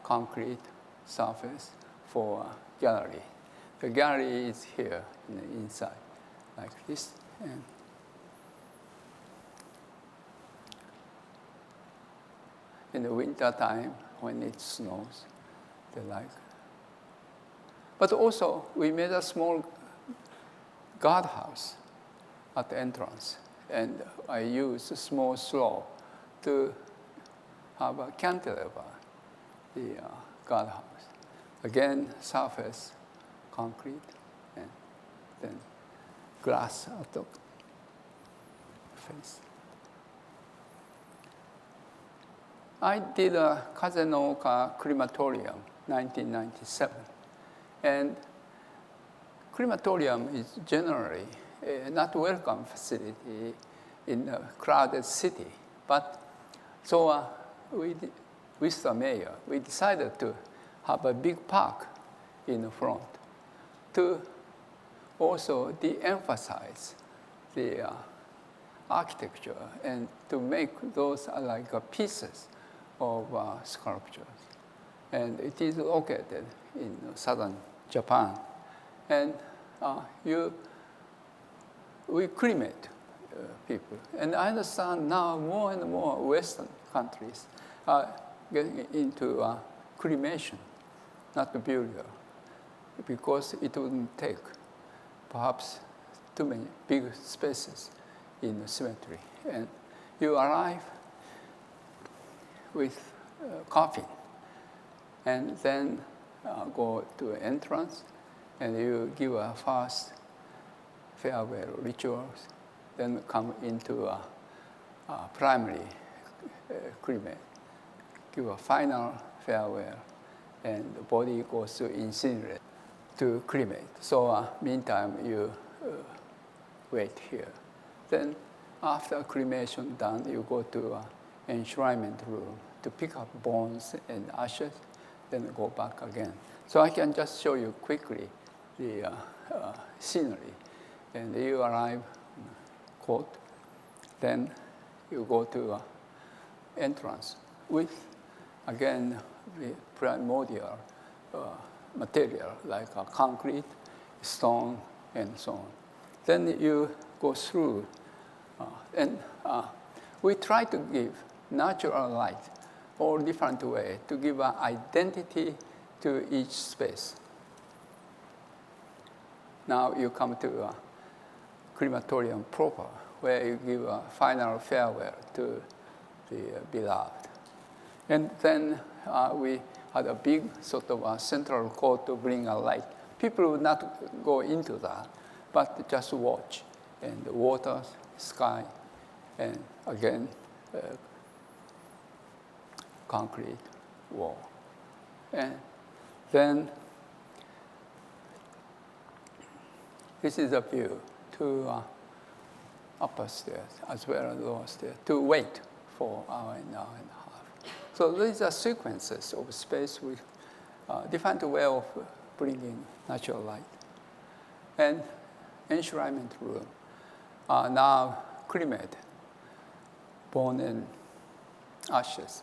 concrete surface for gallery. The gallery is here in the inside, like this. And in the winter time, when it snows, they like. But also, we made a small guardhouse at the entrance, and I used a small slope to have a cantilever, the guardhouse. Again, surface, concrete, and then glass at the face. I did a Kaze-no-Oka crematorium, 1997. And crematorium is generally a not welcome facility in a crowded city. But so with the mayor, we decided to have a big park in the front to also de-emphasize the architecture and to make those like pieces of sculptures. And it is located in southern Japan. And we cremate people. And I understand now more and more Western countries are getting into cremation, not the burial, because it wouldn't take perhaps too many big spaces in the cemetery. And you arrive with coffin, and then go to the entrance, and you give a first farewell rituals, then come into a primary cremate, give a final farewell, and the body goes to incinerate to cremate. So meantime, you wait here. Then after cremation done, you go to enshrinement room to pick up bones and ashes, then go back again. So I can just show you quickly the scenery. And you arrive in court, then you go to entrance with, again, the primordial material like concrete, stone, and so on. Then you go through, and we try to give natural light all different way to give an identity to each space. Now you come to crematorium proper, where you give a final farewell to the beloved. And then we had a big sort of central court to bring a light people would not go into that, but just watch. And the water, sky, and again, concrete wall. And then this is a view to upper stairs as well as lower stairs to wait for an hour and a half. So these are sequences of space with different way of bringing natural light. And enshrinement room are now cremated, bone and ashes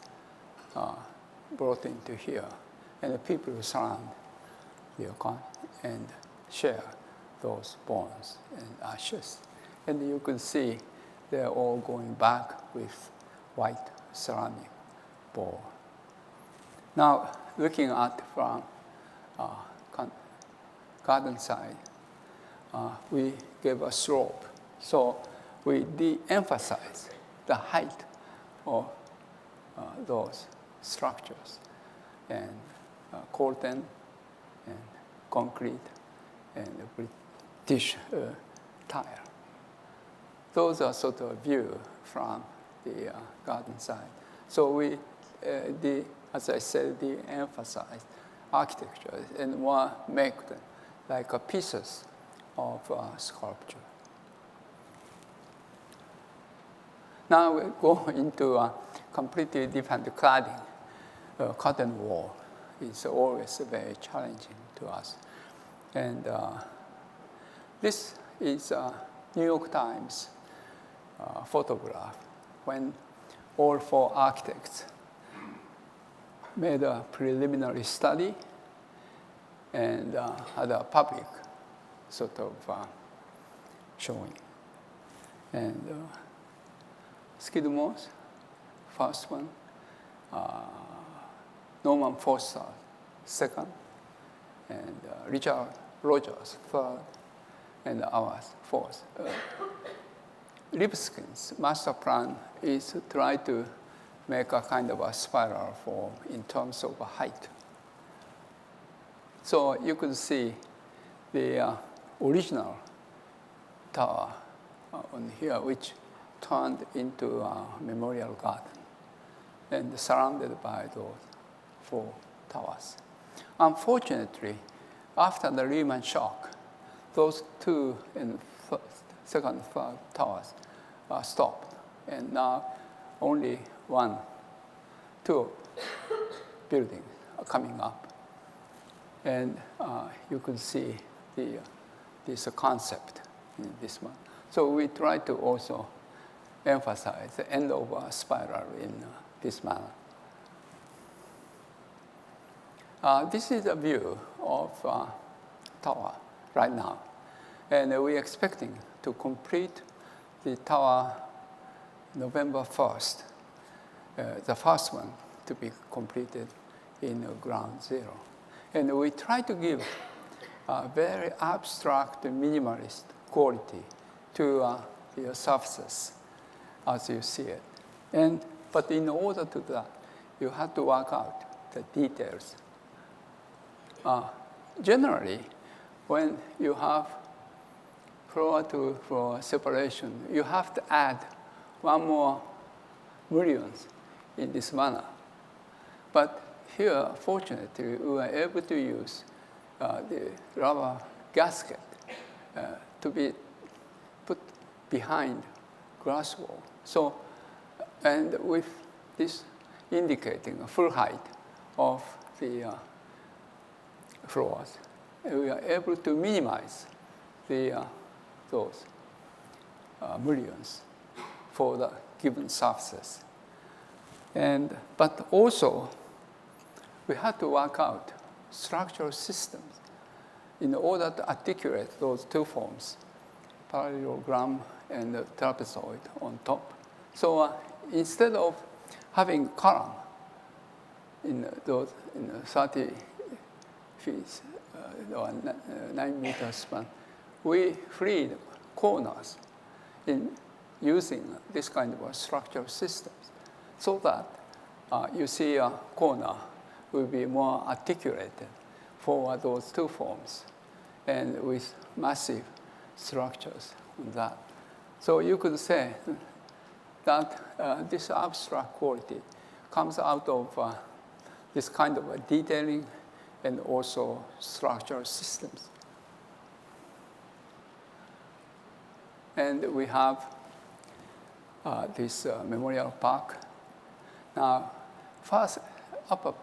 brought into here. And the people surround the icon and share those bones and ashes. And you can see they're all going back with white ceramic bowl. Now, looking at from garden side, we gave a slope. So we de-emphasize the height of those structures. And curtain and concrete and British tile. Those are sort of view from the garden side. So we, as I said, de-emphasize architecture and more make them like pieces of sculpture. Now we go into a completely different cladding. Curtain wall is always very challenging to us. And this is a New York Times photograph when all four architects made a preliminary study and had a public sort of showing. And Skidmore's first one, Norman Foster second, and Richard Rogers third, and ours fourth. Lipskin's master plan is to try to make a kind of a spiral form in terms of height. So you could see the original tower on here, which turned into a memorial garden and surrounded by those four towers. Unfortunately, after the Lehman shock, those two and second, third towers stopped, and now only two buildings are coming up. And you can see this concept in this one. So we try to also emphasize the end of a spiral in this manner. This is a view of tower right now. And we're expecting to complete the tower November 1st, the first one to be completed in ground zero. And we try to give a very abstract, minimalist quality to the surfaces as you see it. But in order to do that, you have to work out the details. Generally, when you have floor to floor separation, you have to add one more mullions in this manner. But here, fortunately, we were able to use the rubber gasket to be put behind glass wall. So, and with this indicating a full height of the floors, we are able to minimize those mullions for the given surfaces. But also, we had to work out structural systems in order to articulate those two forms, parallelogram and the trapezoid on top. So instead of having column in those 30 feet or 9 meters span, we freed corners in using this kind of structural systems so that you see a corner will be more articulated for those two forms. and with massive structures on that. So you could say that this abstract quality comes out of this kind of a detailing and also structural systems. And we have this memorial park. Now, first upper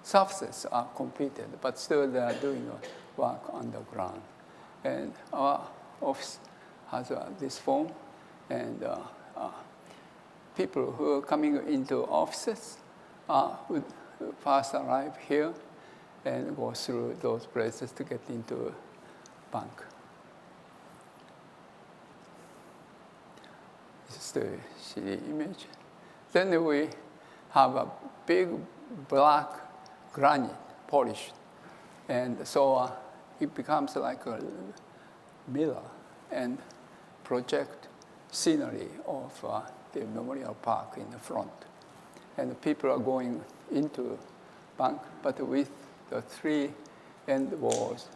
surfaces are completed, but still they are doing work underground. And our office has this form, and people who are coming into offices would first arrive here and go through those places to get into bank. This is the CD image. Then we have a big black granite polished. And so it becomes like a mirror and project scenery of the memorial park in the front. And people are going into bank, but with the three end walls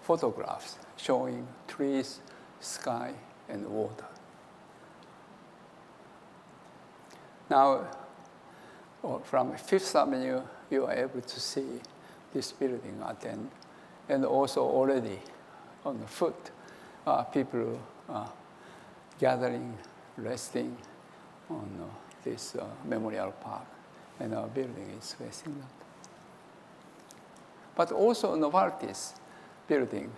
photographs showing trees, sky, and water. Now, from Fifth Avenue, you are able to see this building at the end. And also already on the foot, people gathering, resting on this memorial park. And our building is facing that. But also Novartis building,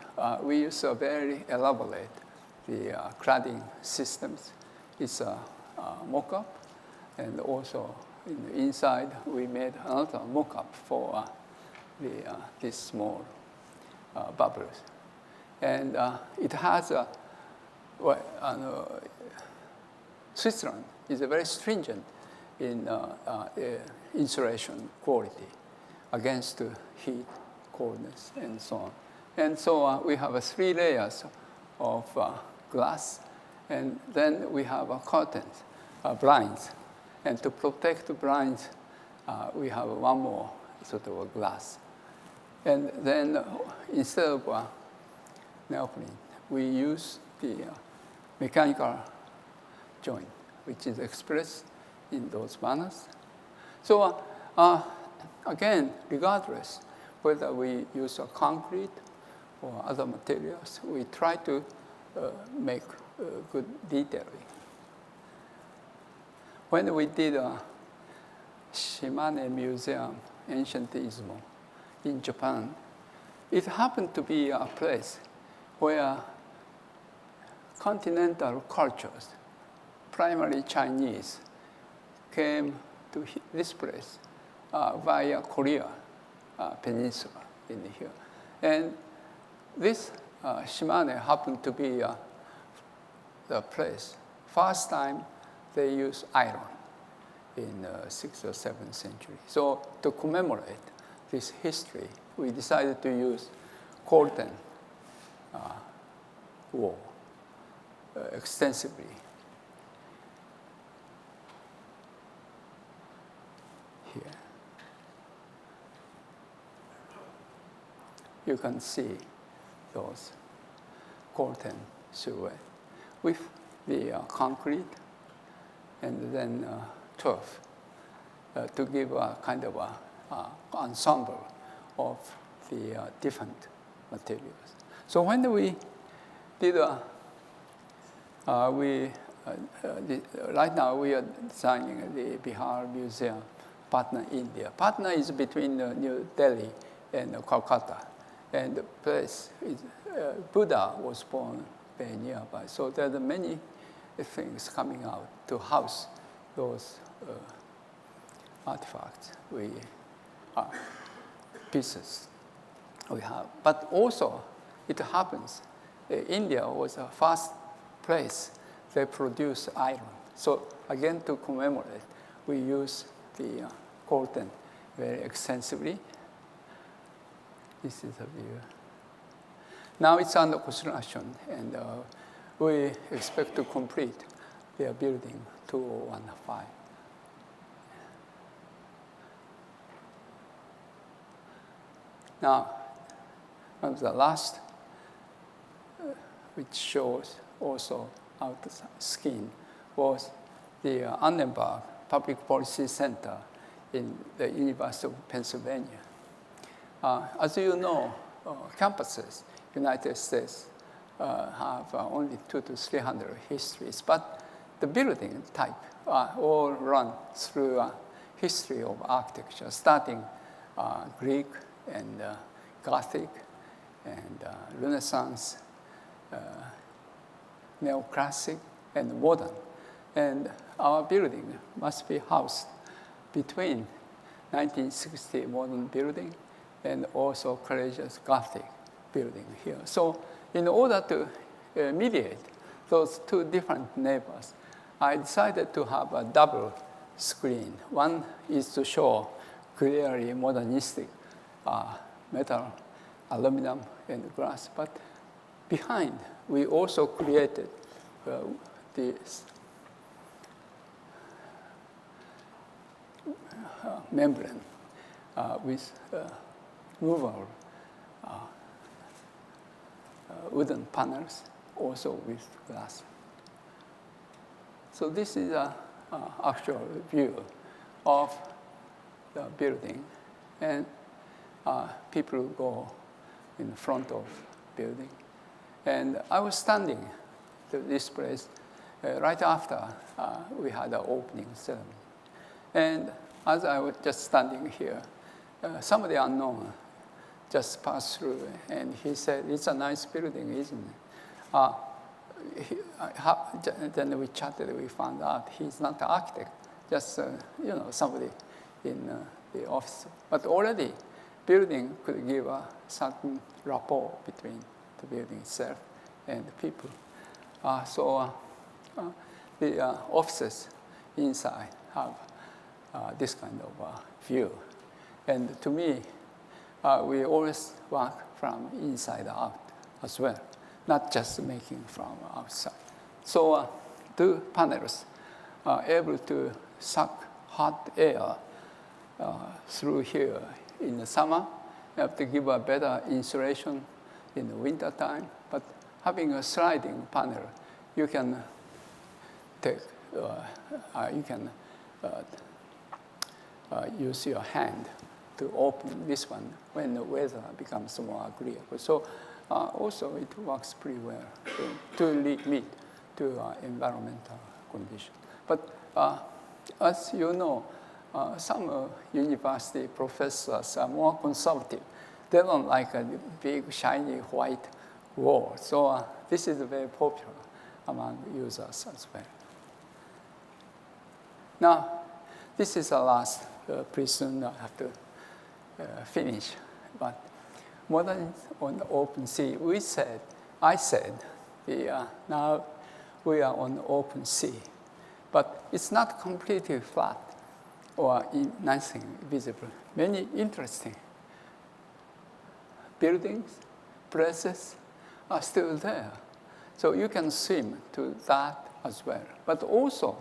we use a very elaborate cladding systems. It's a mock-up. And also in the inside, we made another mock-up for these small bubbles. And it has Switzerland is very stringent in insulation quality against heat, coldness, and so on. And so we have 3 layers of glass, and then we have curtains, blinds. And to protect the blinds, we have one more sort of a glass. And then instead of neoprene, we use the mechanical joint, which is expressed in those banners. So again, regardless whether we use a concrete or other materials, we try to make good detailing. When we did Shimane Museum, Ancient Izumo, in Japan, it happened to be a place where continental cultures, primarily Chinese, came to this place via Korea Peninsula in here. And this Shimane happened to be the place. First time they used iron in the 6th or 7th century. So to commemorate this history, we decided to use curtain wall extensively. Here. You can see those curtain silhouette with the concrete and then turf to give a kind of ensemble of the different materials. So when we did, right now we are designing the Bihar Museum, Patna, India. Patna is between New Delhi and Kolkata. And the place is, Buddha was born very nearby. So there are many things coming out to house those artifacts, pieces we have. But also, it happens, India was the first place they produced iron. So again, to commemorate, we use the curtain very extensively. This is a view. Now it's under construction, and we expect to complete their building 2015. Now, the last which shows also outer skin, was the Annenberg Public Policy Center in the University of Pennsylvania. As you know, campuses, United States, have only 200 to 300 histories, but the building type all run through a history of architecture, starting Greek and Gothic and Renaissance, neoclassic and modern. And our building must be housed between 1960 modern building and also courageous Gothic building here. So in order to mediate those two different neighbors, I decided to have a double screen. One is to show clearly modernistic metal, aluminum, and glass. But behind, we also created this membrane with movable wooden panels, also with glass. So this is an actual view of the building. And people go in front of building. And I was standing at this place right after we had an opening ceremony. And as I was just standing here, somebody unknown just passed through, and he said, "It's a nice building, isn't it?" Then we chatted, we found out he's not an architect, just somebody in the office. But already, building could give a certain rapport between the building itself and the people. So the offices inside have this kind of view. And to me, we always work from inside out as well, not just making from outside. So two panels are able to suck hot air through here in the summer. You have to give a better insulation in the winter time. But having a sliding panel, you can take, use your hand to open this one when the weather becomes more agreeable. So also it works pretty well to meet to environmental conditions. But as you know, some university professors are more conservative. They don't like a big, shiny white wall. So this is very popular among users as well. Now, this is the last. Pretty soon I have to finish. But Modernism on the open sea, I said, now we are on open sea. But it's not completely flat or nothing visible. Many interesting buildings, places are still there. So you can swim to that as well. But also,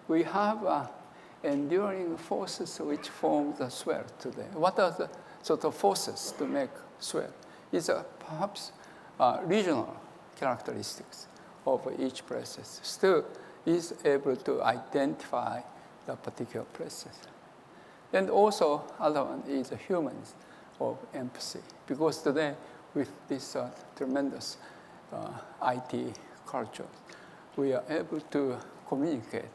we have enduring forces which form the swell today. What are the sort of forces to make swell? It's perhaps regional characteristics of each place. Still is able to identify the particular places. And also, other one is humans of empathy. Because today, with this tremendous IT culture, we are able to communicate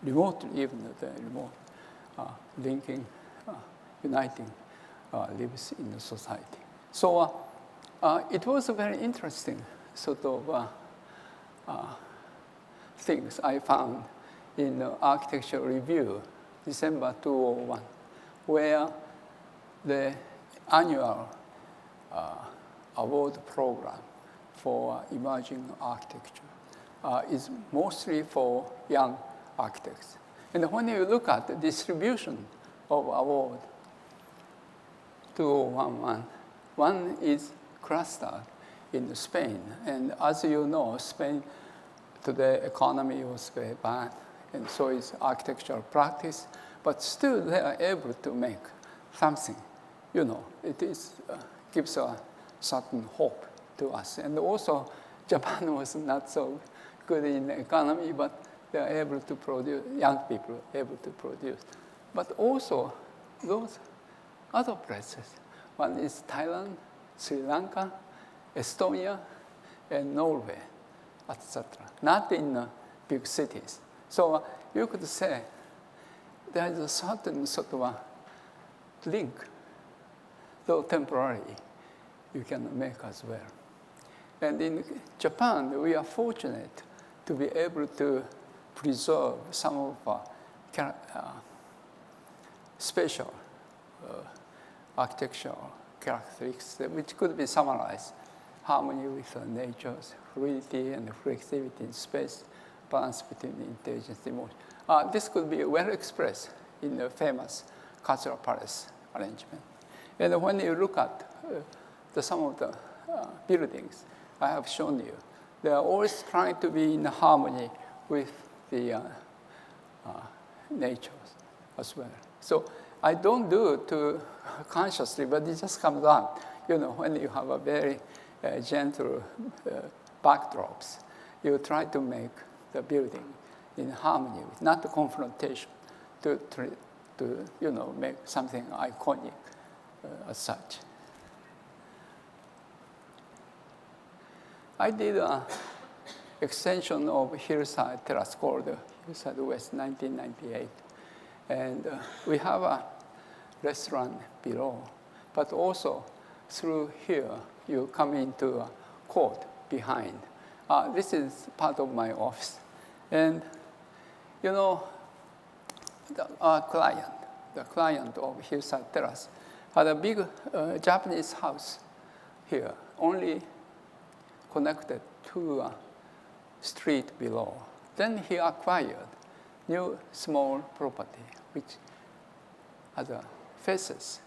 remotely, even the remote, linking, uniting lives in the society. So it was a very interesting sort of things I found in the Architecture Review, December 2001, where the annual award program for emerging architecture is mostly for young architects. And when you look at the distribution of award 2011, one is clustered in Spain. And as you know, Spain today economy was very bad, and so is architectural practice. But still, they are able to make something. It gives a certain hope to us. And also, Japan was not so good in the economy, but they are able to produce, young people are able to produce. But also those other places. One is Thailand, Sri Lanka, Estonia, and Norway, etc. Not in big cities. So you could say there is a certain sort of a link, though temporary, you can make as well. And in Japan, we are fortunate to be able to preserve some of our special architectural characteristics, which could be summarized: harmony with nature's fluidity and flexibility in space, balance between intelligence and emotion. This could be well expressed in the famous Cultural Palace arrangement. And when you look at some of the buildings I have shown you, they are always trying to be in harmony with the nature as well. So I don't do it consciously, but it just comes out. You know, when you have a very gentle backdrops, you try to make the building in harmony, not the confrontation, to make something iconic as such. I did an extension of Hillside Terrace called Hillside West 1998. And we have a restaurant below. But also, through here, you come into a court behind. This is part of my office. And, you know, the client of Hillside Terrace, had a big Japanese house here, only connected to a street below. Then he acquired new small property, which has faces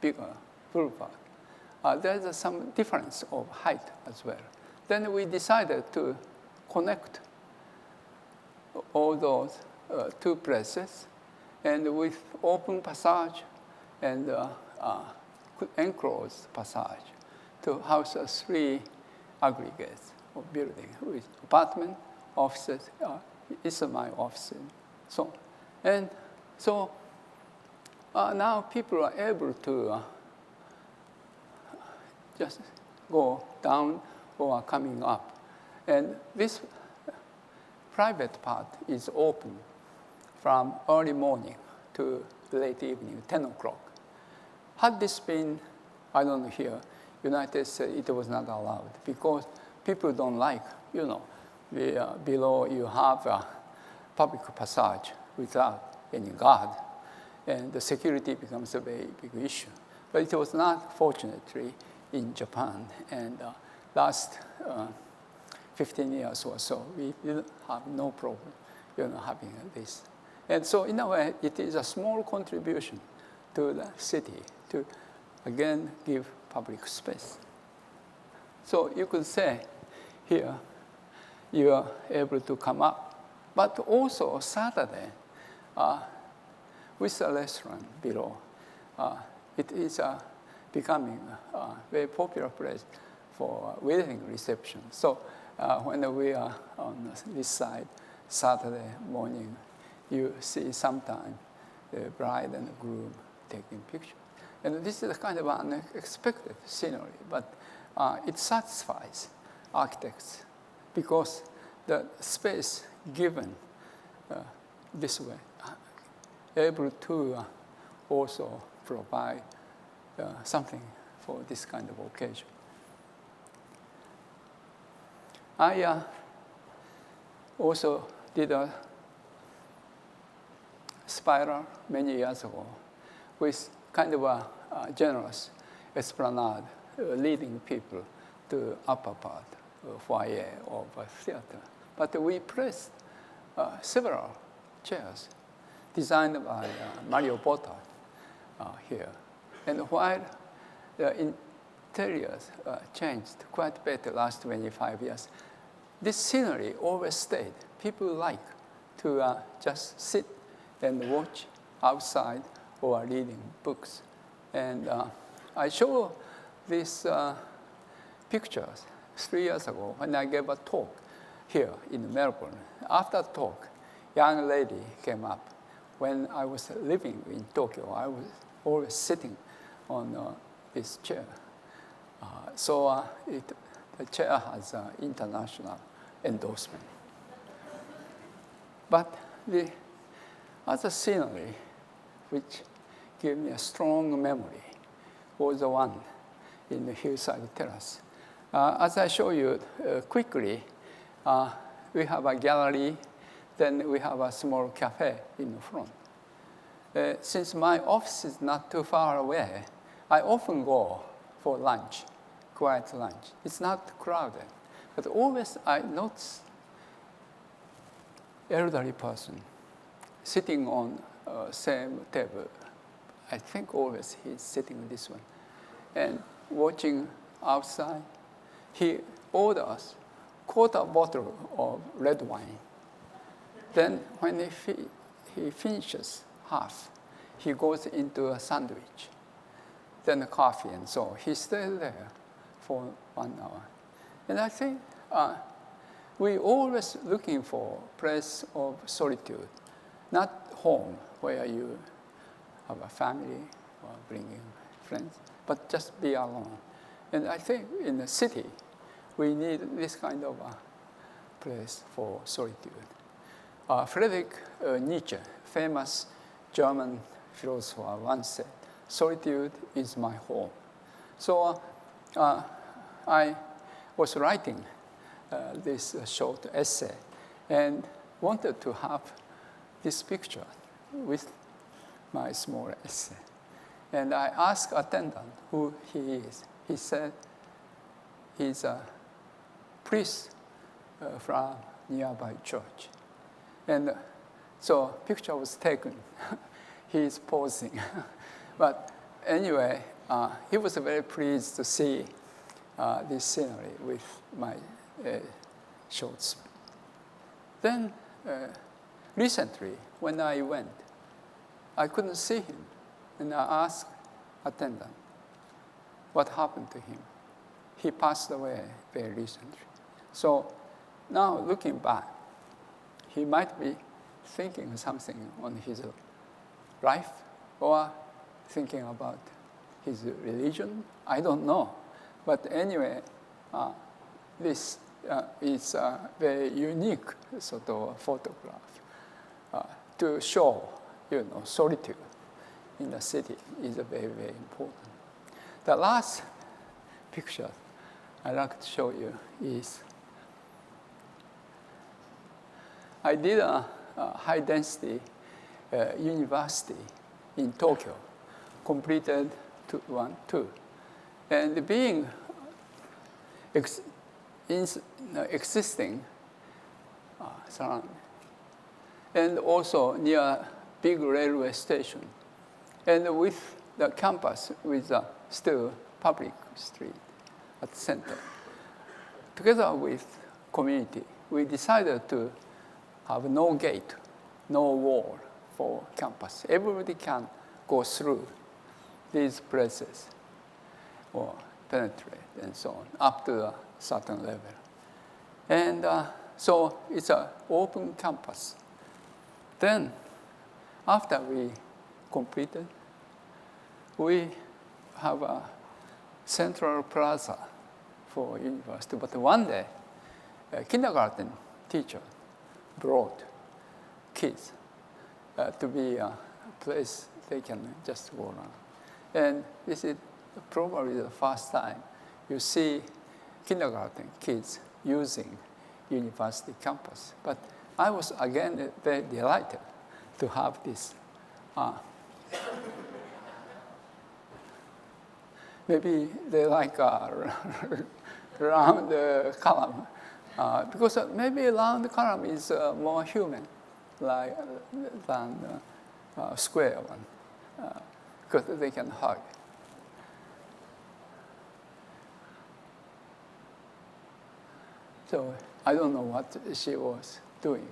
bigger boulevard. There's some difference of height as well. Then we decided to connect all those two places, and with open passage and enclosed passage to house 3 aggregates of building with apartment, offices. This is my office. And so now people are able to just go down or coming up. And this private part is open from early morning to late evening, 10 o'clock. Had this been, I don't know, here, United States, it was not allowed because people don't like, below you have a public passage without any guard, and the security becomes a very big issue. But it was not, fortunately, in Japan. And last 15 years or so, we didn't have no problem, having this. And so, in a way, it is a small contribution to the city to, again, give public space. So you could say here, you are able to come up. But also Saturday, with a restaurant below, it is becoming a very popular place for wedding reception. So when we are on this side, Saturday morning, you see sometimes the bride and the groom taking pictures. And this is a kind of unexpected scenery, but it satisfies architects because the space given this way able to also provide something for this kind of occasion. I also did a spiral many years ago with kind of a generous esplanade leading people to upper part, foyer of a theater. But we placed several chairs designed by Mario Botta here. And while the interiors changed quite a bit the last 25 years, this scenery always stayed. People like to just sit and watch outside or reading books. And I show these pictures 3 years ago when I gave a talk here in Melbourne. After the talk, young lady came up. When I was living in Tokyo, I was always sitting on this chair. The chair has international endorsement. But the other scenery, which gave me a strong memory, was the one in the Hillside Terrace. As I show you quickly, we have a gallery, then we have a small cafe in the front. Since my office is not too far away, I often go for lunch, quiet lunch. It's not crowded, but always I notice elderly person sitting on same table. I think always he's sitting on this one and watching outside. He orders quarter bottle of red wine. Then when he finishes half, he goes into a sandwich, then a coffee and so on. He stays there for 1 hour. And I think we always looking for place of solitude, not home where you have a family or bringing friends, but just be alone. And I think in the city, we need this kind of a place for solitude. Friedrich Nietzsche, famous German philosopher, once said, "Solitude is my home." So I was writing this short essay and wanted to have this picture with my small essay. And I asked attendant who he is. He said he's a priest from nearby church. And so picture was taken. He's posing. But anyway, he was very pleased to see this scenery with my shorts. Then recently, when I went, I couldn't see him. And I asked attendant, what happened to him? He passed away very recently. So now looking back, he might be thinking something on his life or thinking about his religion. I don't know. But anyway, this is a very unique sort of photograph to show, solitude in the city is very, very important. The last picture I'd like to show you is I did a high-density university in Tokyo, completed 2. And being existing surrounding, and also near big railway station, and with the campus with still public street at the center. Together with community, we decided to have no gate, no wall for campus. Everybody can go through these places or penetrate and so on, up to a certain level. And so it's an open campus. Then, after we completed, we have a central plaza for university. But one day, a kindergarten teacher brought kids to be a place they can just go around. And this is probably the first time you see kindergarten kids using university campus. But I was, again, very delighted to have this. Maybe they like round column, because maybe round column is more human than square one, because they can hug. So I don't know what she was doing.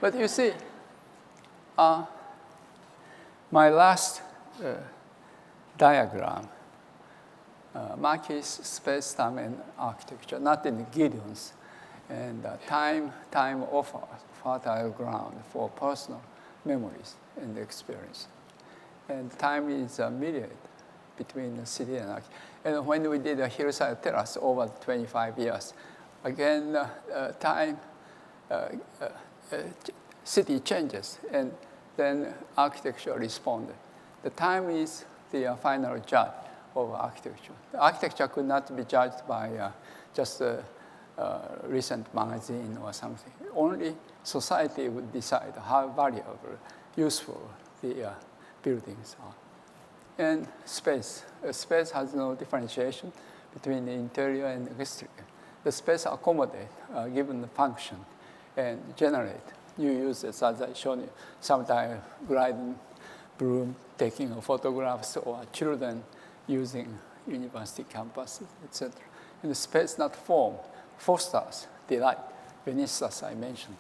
But you see, my last diagram Maki's space-time and architecture, not in Gideon's. And time offers fertile ground for personal memories and experience. And time is a mediator between the city and architecture. And when we did a Hillside Terrace over 25 years, again, time, city changes, and then architecture responded. The time is the final judge of architecture. The architecture could not be judged by just a recent magazine or something. Only society would decide how valuable, useful the buildings are. And space. Space has no differentiation between the interior and exterior. The space accommodates given the function and generate new uses, as I showed you. Sometimes gliding broom, taking photographs, or children using university campuses, etc. And the space, not form, fosters delight, Venice, as I mentioned,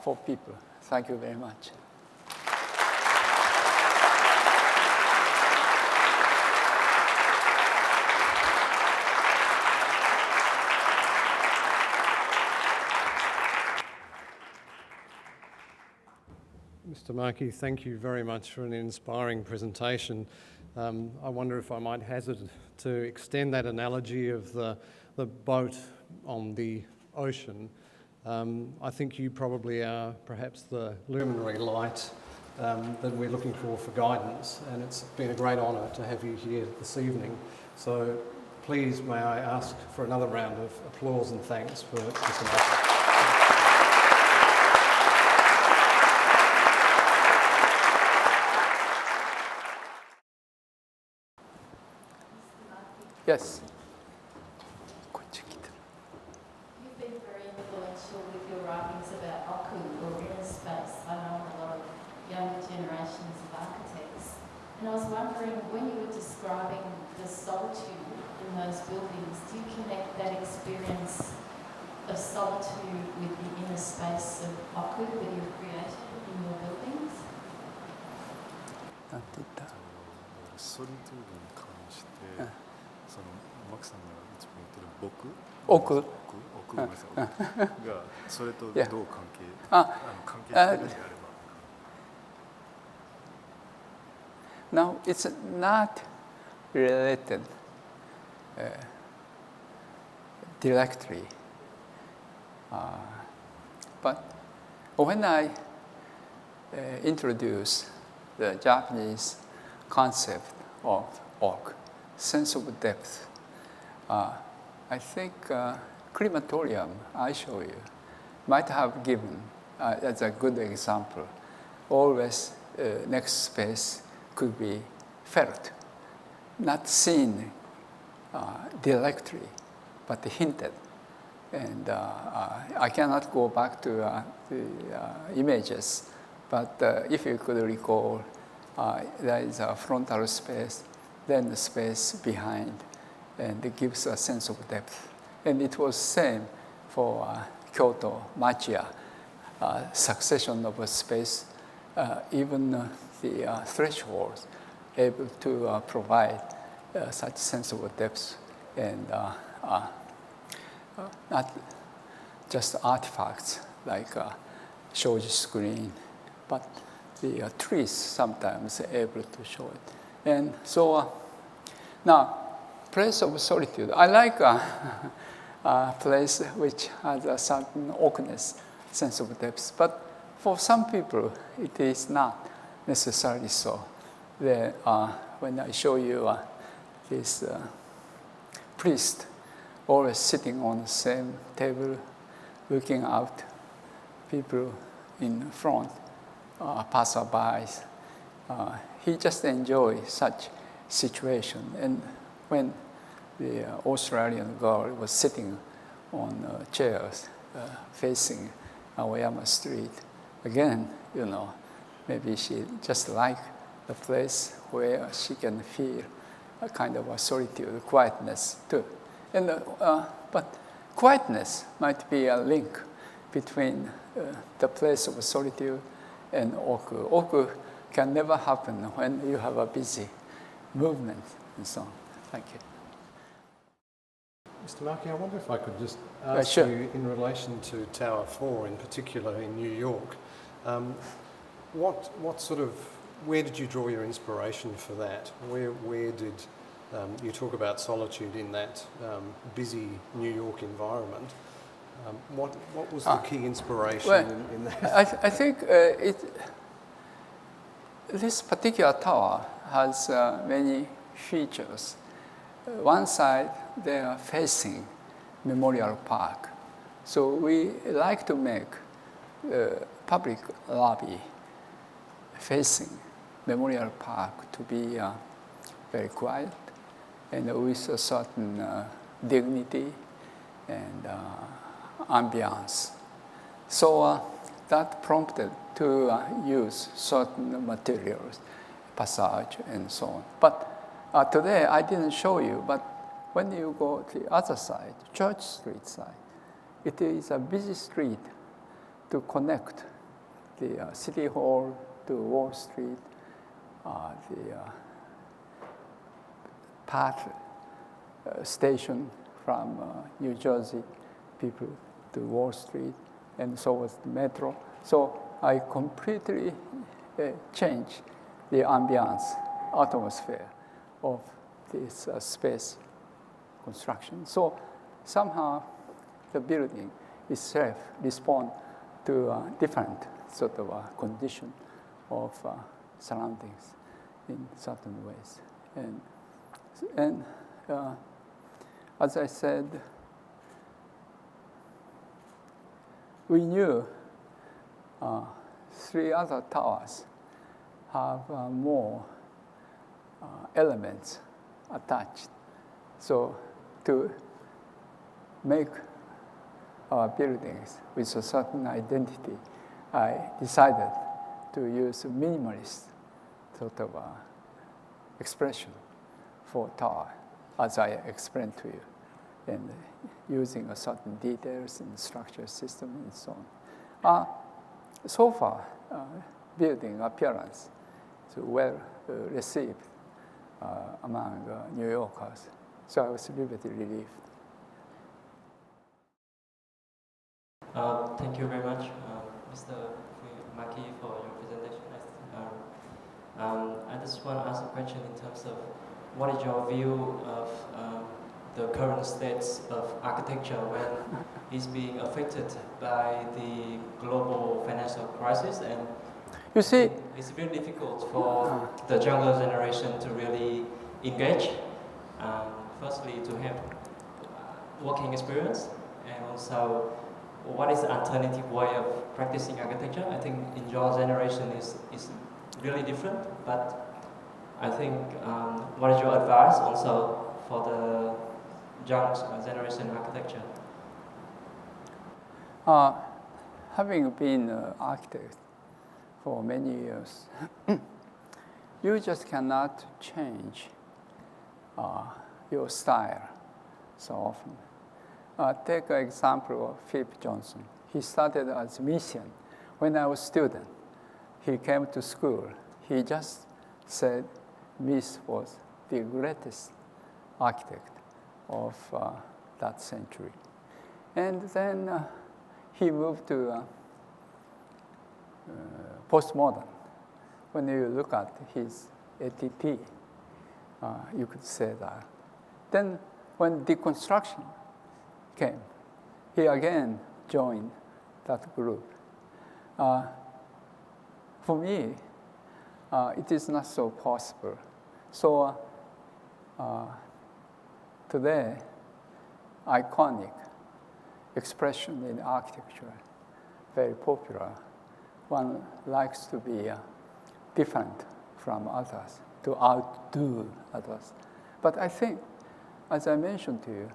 for people. Thank you very much. Mr. Maki, thank you very much for an inspiring presentation. I wonder if I might hazard to extend that analogy of the boat on the ocean. I think you probably are perhaps the luminary light that we're looking for guidance, and it's been a great honour to have you here this evening. So please may I ask for another round of applause and thanks for Mr. Maki. Yes. You've been very influential with your writings about oku, or inner space. I know a lot of younger generations of architects. And I was wondering, when you were describing the solitude in those buildings, do you connect that experience of solitude with the inner space of oku that you've created in your buildings? なんて言った？ソリトゥードに関して、そのマキさんがいつも言ってる僕、奥ごめんなさい、がそれとどう関係しているのであれば。Now, it's not related directly, but when I introduce the Japanese concept of oku, sense of depth, I think crematorium I show you might have given as a good example. Always next space could be felt, not seen directly, but hinted. And I cannot go back to the images, but if you could recall, there is a frontal space, then the space behind, and it gives a sense of depth. And it was same for Kyoto, Machiya, succession of a space, even the thresholds able to provide such sense of depth and not just artifacts like a shoji screen, but the trees sometimes able to show it. And so now, place of solitude. I like a place which has a certain awkwardness, sense of depth, but for some people, it is not necessarily so. When I show you this priest always sitting on the same table, looking out, people in front, passerbys, he just enjoys such situation. And when the Australian girl was sitting on chairs facing Aoyama Street, again, maybe she just liked the place where she can feel a kind of a solitude, quietness too. And but quietness might be a link between the place of solitude and oku. Oku can never happen when you have a busy movement and so on. Thank you. Mr. Maki, I wonder if I could just ask sure. you in relation to Tower 4 in particular in New York, what sort of, where did you draw your inspiration for that? Where did you talk about solitude in that busy New York environment? What was the key inspiration in that? I think this particular tower has many features. One side, they are facing Memorial Park. So we like to make public lobby facing Memorial Park to be very quiet and with a certain dignity and ambiance. So that prompted to use certain materials, passage and so on. But today I didn't show you, but when you go to the other side, Church Street side, it is a busy street to connect the City Hall to Wall Street, the Path station from New Jersey people to Wall Street, and so was the metro. So I completely changed the ambience, atmosphere of this space construction. So somehow the building itself responds to a different sort of a condition of surroundings in certain ways. And as I said, we knew 3 other towers have more elements attached. So to make our buildings with a certain identity, I decided to use a minimalist sort of expression for tower, as I explained to you, and using a certain details in the structure system and so on. So far, building appearance is well received among New Yorkers. So I was a little bit relieved. Thank you very much, Mr. Maki, for your presentation. I just want to ask a question in terms of what is your view of the current states of architecture when it's being affected by the global financial crisis, and you see, it's very difficult for the younger generation to really engage. Firstly, to have working experience, and also what is the alternative way of practicing architecture. I think in your generation is really different, but I think what is your advice also for the young generation architecture? Having been an architect for many years, you just cannot change your style so often. Take an example of Philip Johnson. He started as a musician. When I was a student, he came to school. He just said Mies was the greatest architect of that century. And then he moved to postmodern. When you look at his ATP, you could say that. Then when deconstruction came, he again joined that group. For me, it is not so possible. So today, iconic expression in architecture, very popular. One likes to be different from others, to outdo others. But I think, as I mentioned to you,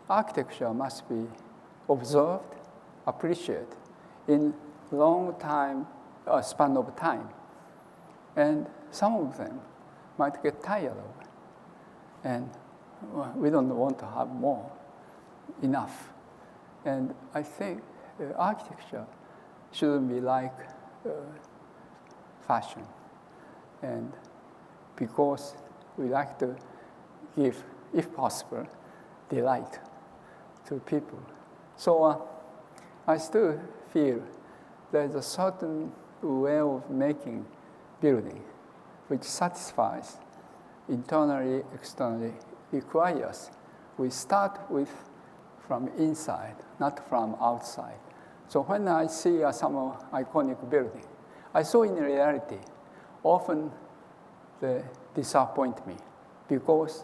architecture must be observed, appreciated in long time, span of time. And some of them might get tired of it. And we don't want to have more, enough. And I think architecture shouldn't be like fashion. And because we like to give, if possible, delight to people. So I still feel there's a certain way of making building which satisfies internally, externally, requires we start with from inside, not from outside. So when I see some iconic building, I saw in reality, often they disappoint me because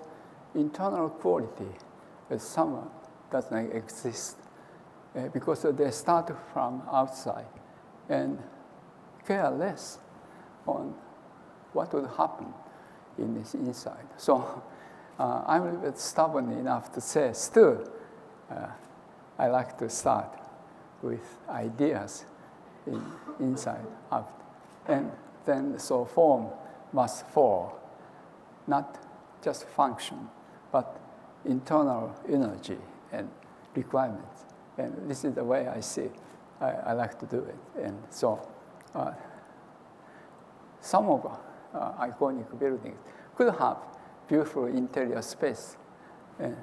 internal quality some does not exist because they start from outside and care less on what would happen in this inside. So I'm a little bit stubborn enough to say still I like to start with ideas inside out. And then so form must fall, not just function, but internal energy and requirements. And this is the way I see it. I like to do it. And so some of iconic buildings could have beautiful interior space. And,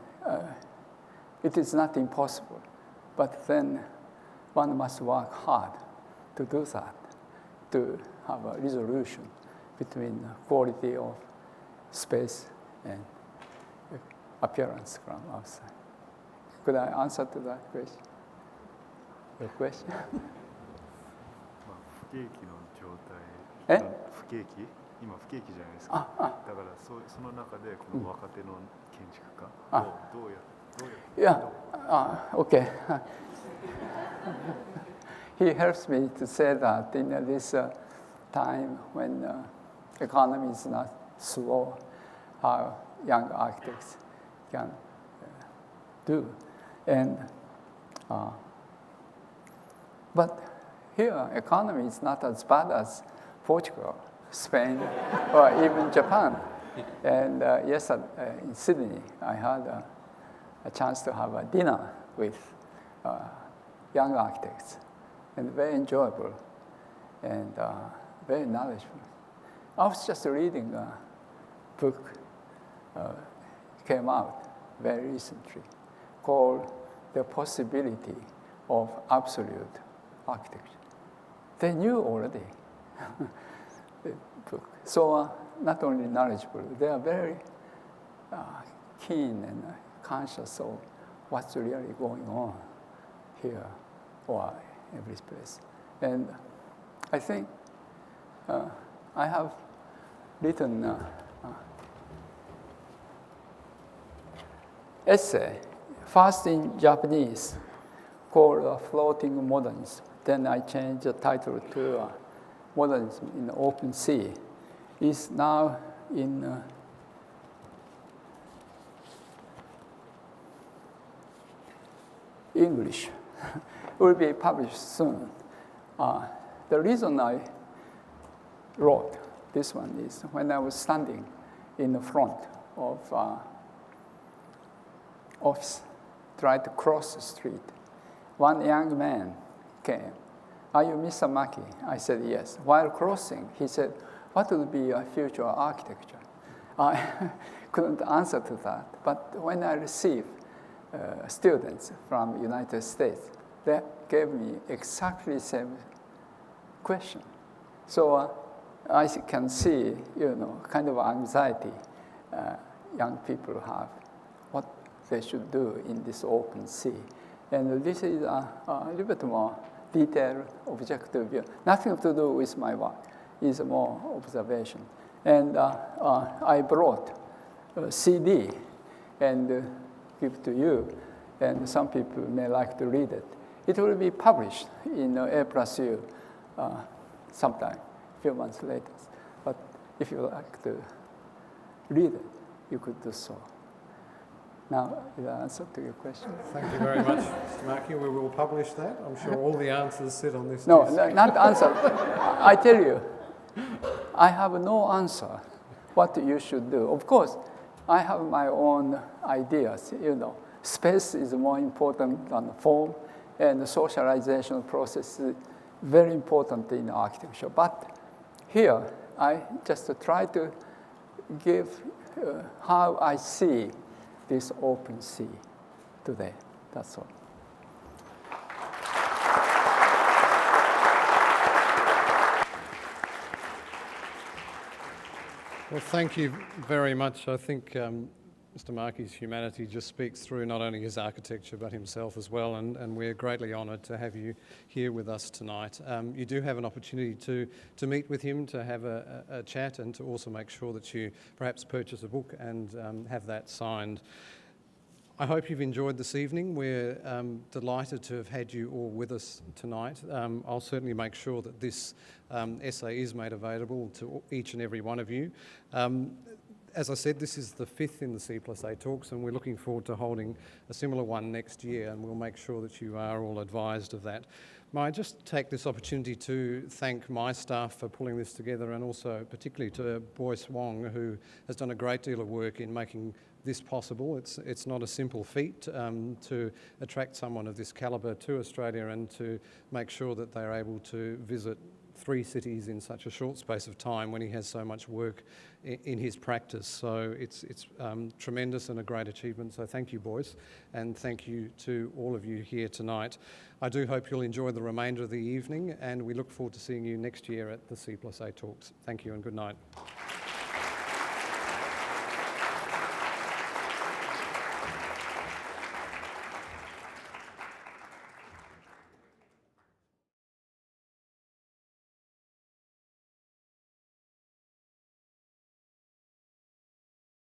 it is not impossible, but then one must work hard to do that, to have a resolution between quality of space and appearance from outside. Could I answer to that question? Your question? 不景気の状え？不景気？今不景気じゃないですか。だからその中でこの若手の建築家をどうやって Yeah, okay. He helps me to say that in this time when economy is not slow, how young architects can do. And but here, economy is not as bad as Portugal, Spain, or even Japan. And yes, in Sydney, I had a chance to have a dinner with young architects, and very enjoyable and very knowledgeable. I was just reading a book came out very recently called The Possibility of Absolute Architecture. They knew already the book. So not only knowledgeable, they are very keen and conscious of what's really going on here or every place. And I think I have written essay, first in Japanese, called Floating Modernism. Then I changed the title to Modernism in the Open Sea. It's now in English. It will be published soon. The reason I wrote this one is when I was standing in the front of office, tried to cross the street. One young man came. Are you Mr. Maki? I said, yes. While crossing, he said, what would be your future architecture? I couldn't answer to that. But when I received students from the United States, they gave me exactly the same question. So I can see, kind of anxiety young people have, what they should do in this open sea. And this is a little bit more detailed, objective view. Nothing to do with my work. It's more observation. And I brought a CD and give to you. And some people may like to read it. It will be published in A+U sometime, a few months later. But if you like to read it, you could do so. Now, is that answer to your question? Thank you very much, Mr. Maki. We will publish that. I'm sure all the answers sit on this No, disc. not answer. I tell you, I have no answer what you should do. Of course, I have my own ideas. Space is more important than form, and the socialization process is very important in architecture. But here, I just try to give how I see this open sea today. That's all. Well, thank you very much. I think Mr. Maki's humanity just speaks through not only his architecture but himself as well, and we're greatly honoured to have you here with us tonight. You do have an opportunity to meet with him, to have a chat, and to also make sure that you perhaps purchase a book and have that signed. I hope you've enjoyed this evening. We're delighted to have had you all with us tonight. I'll certainly make sure that this essay is made available to each and every one of you. As I said, this is the 5th in the C+A Talks, and we're looking forward to holding a similar one next year, and we'll make sure that you are all advised of that. May I just take this opportunity to thank my staff for pulling this together, and also particularly to Boyce Wong, who has done a great deal of work in making this possible. It's not a simple feat to attract someone of this calibre to Australia and to make sure that they're able to visit 3 cities in such a short space of time when he has so much work in his practice. So it's tremendous and a great achievement. So thank you, Boyce, and thank you to all of you here tonight. I do hope you'll enjoy the remainder of the evening, and we look forward to seeing you next year at the C+A Talks. Thank you and good night.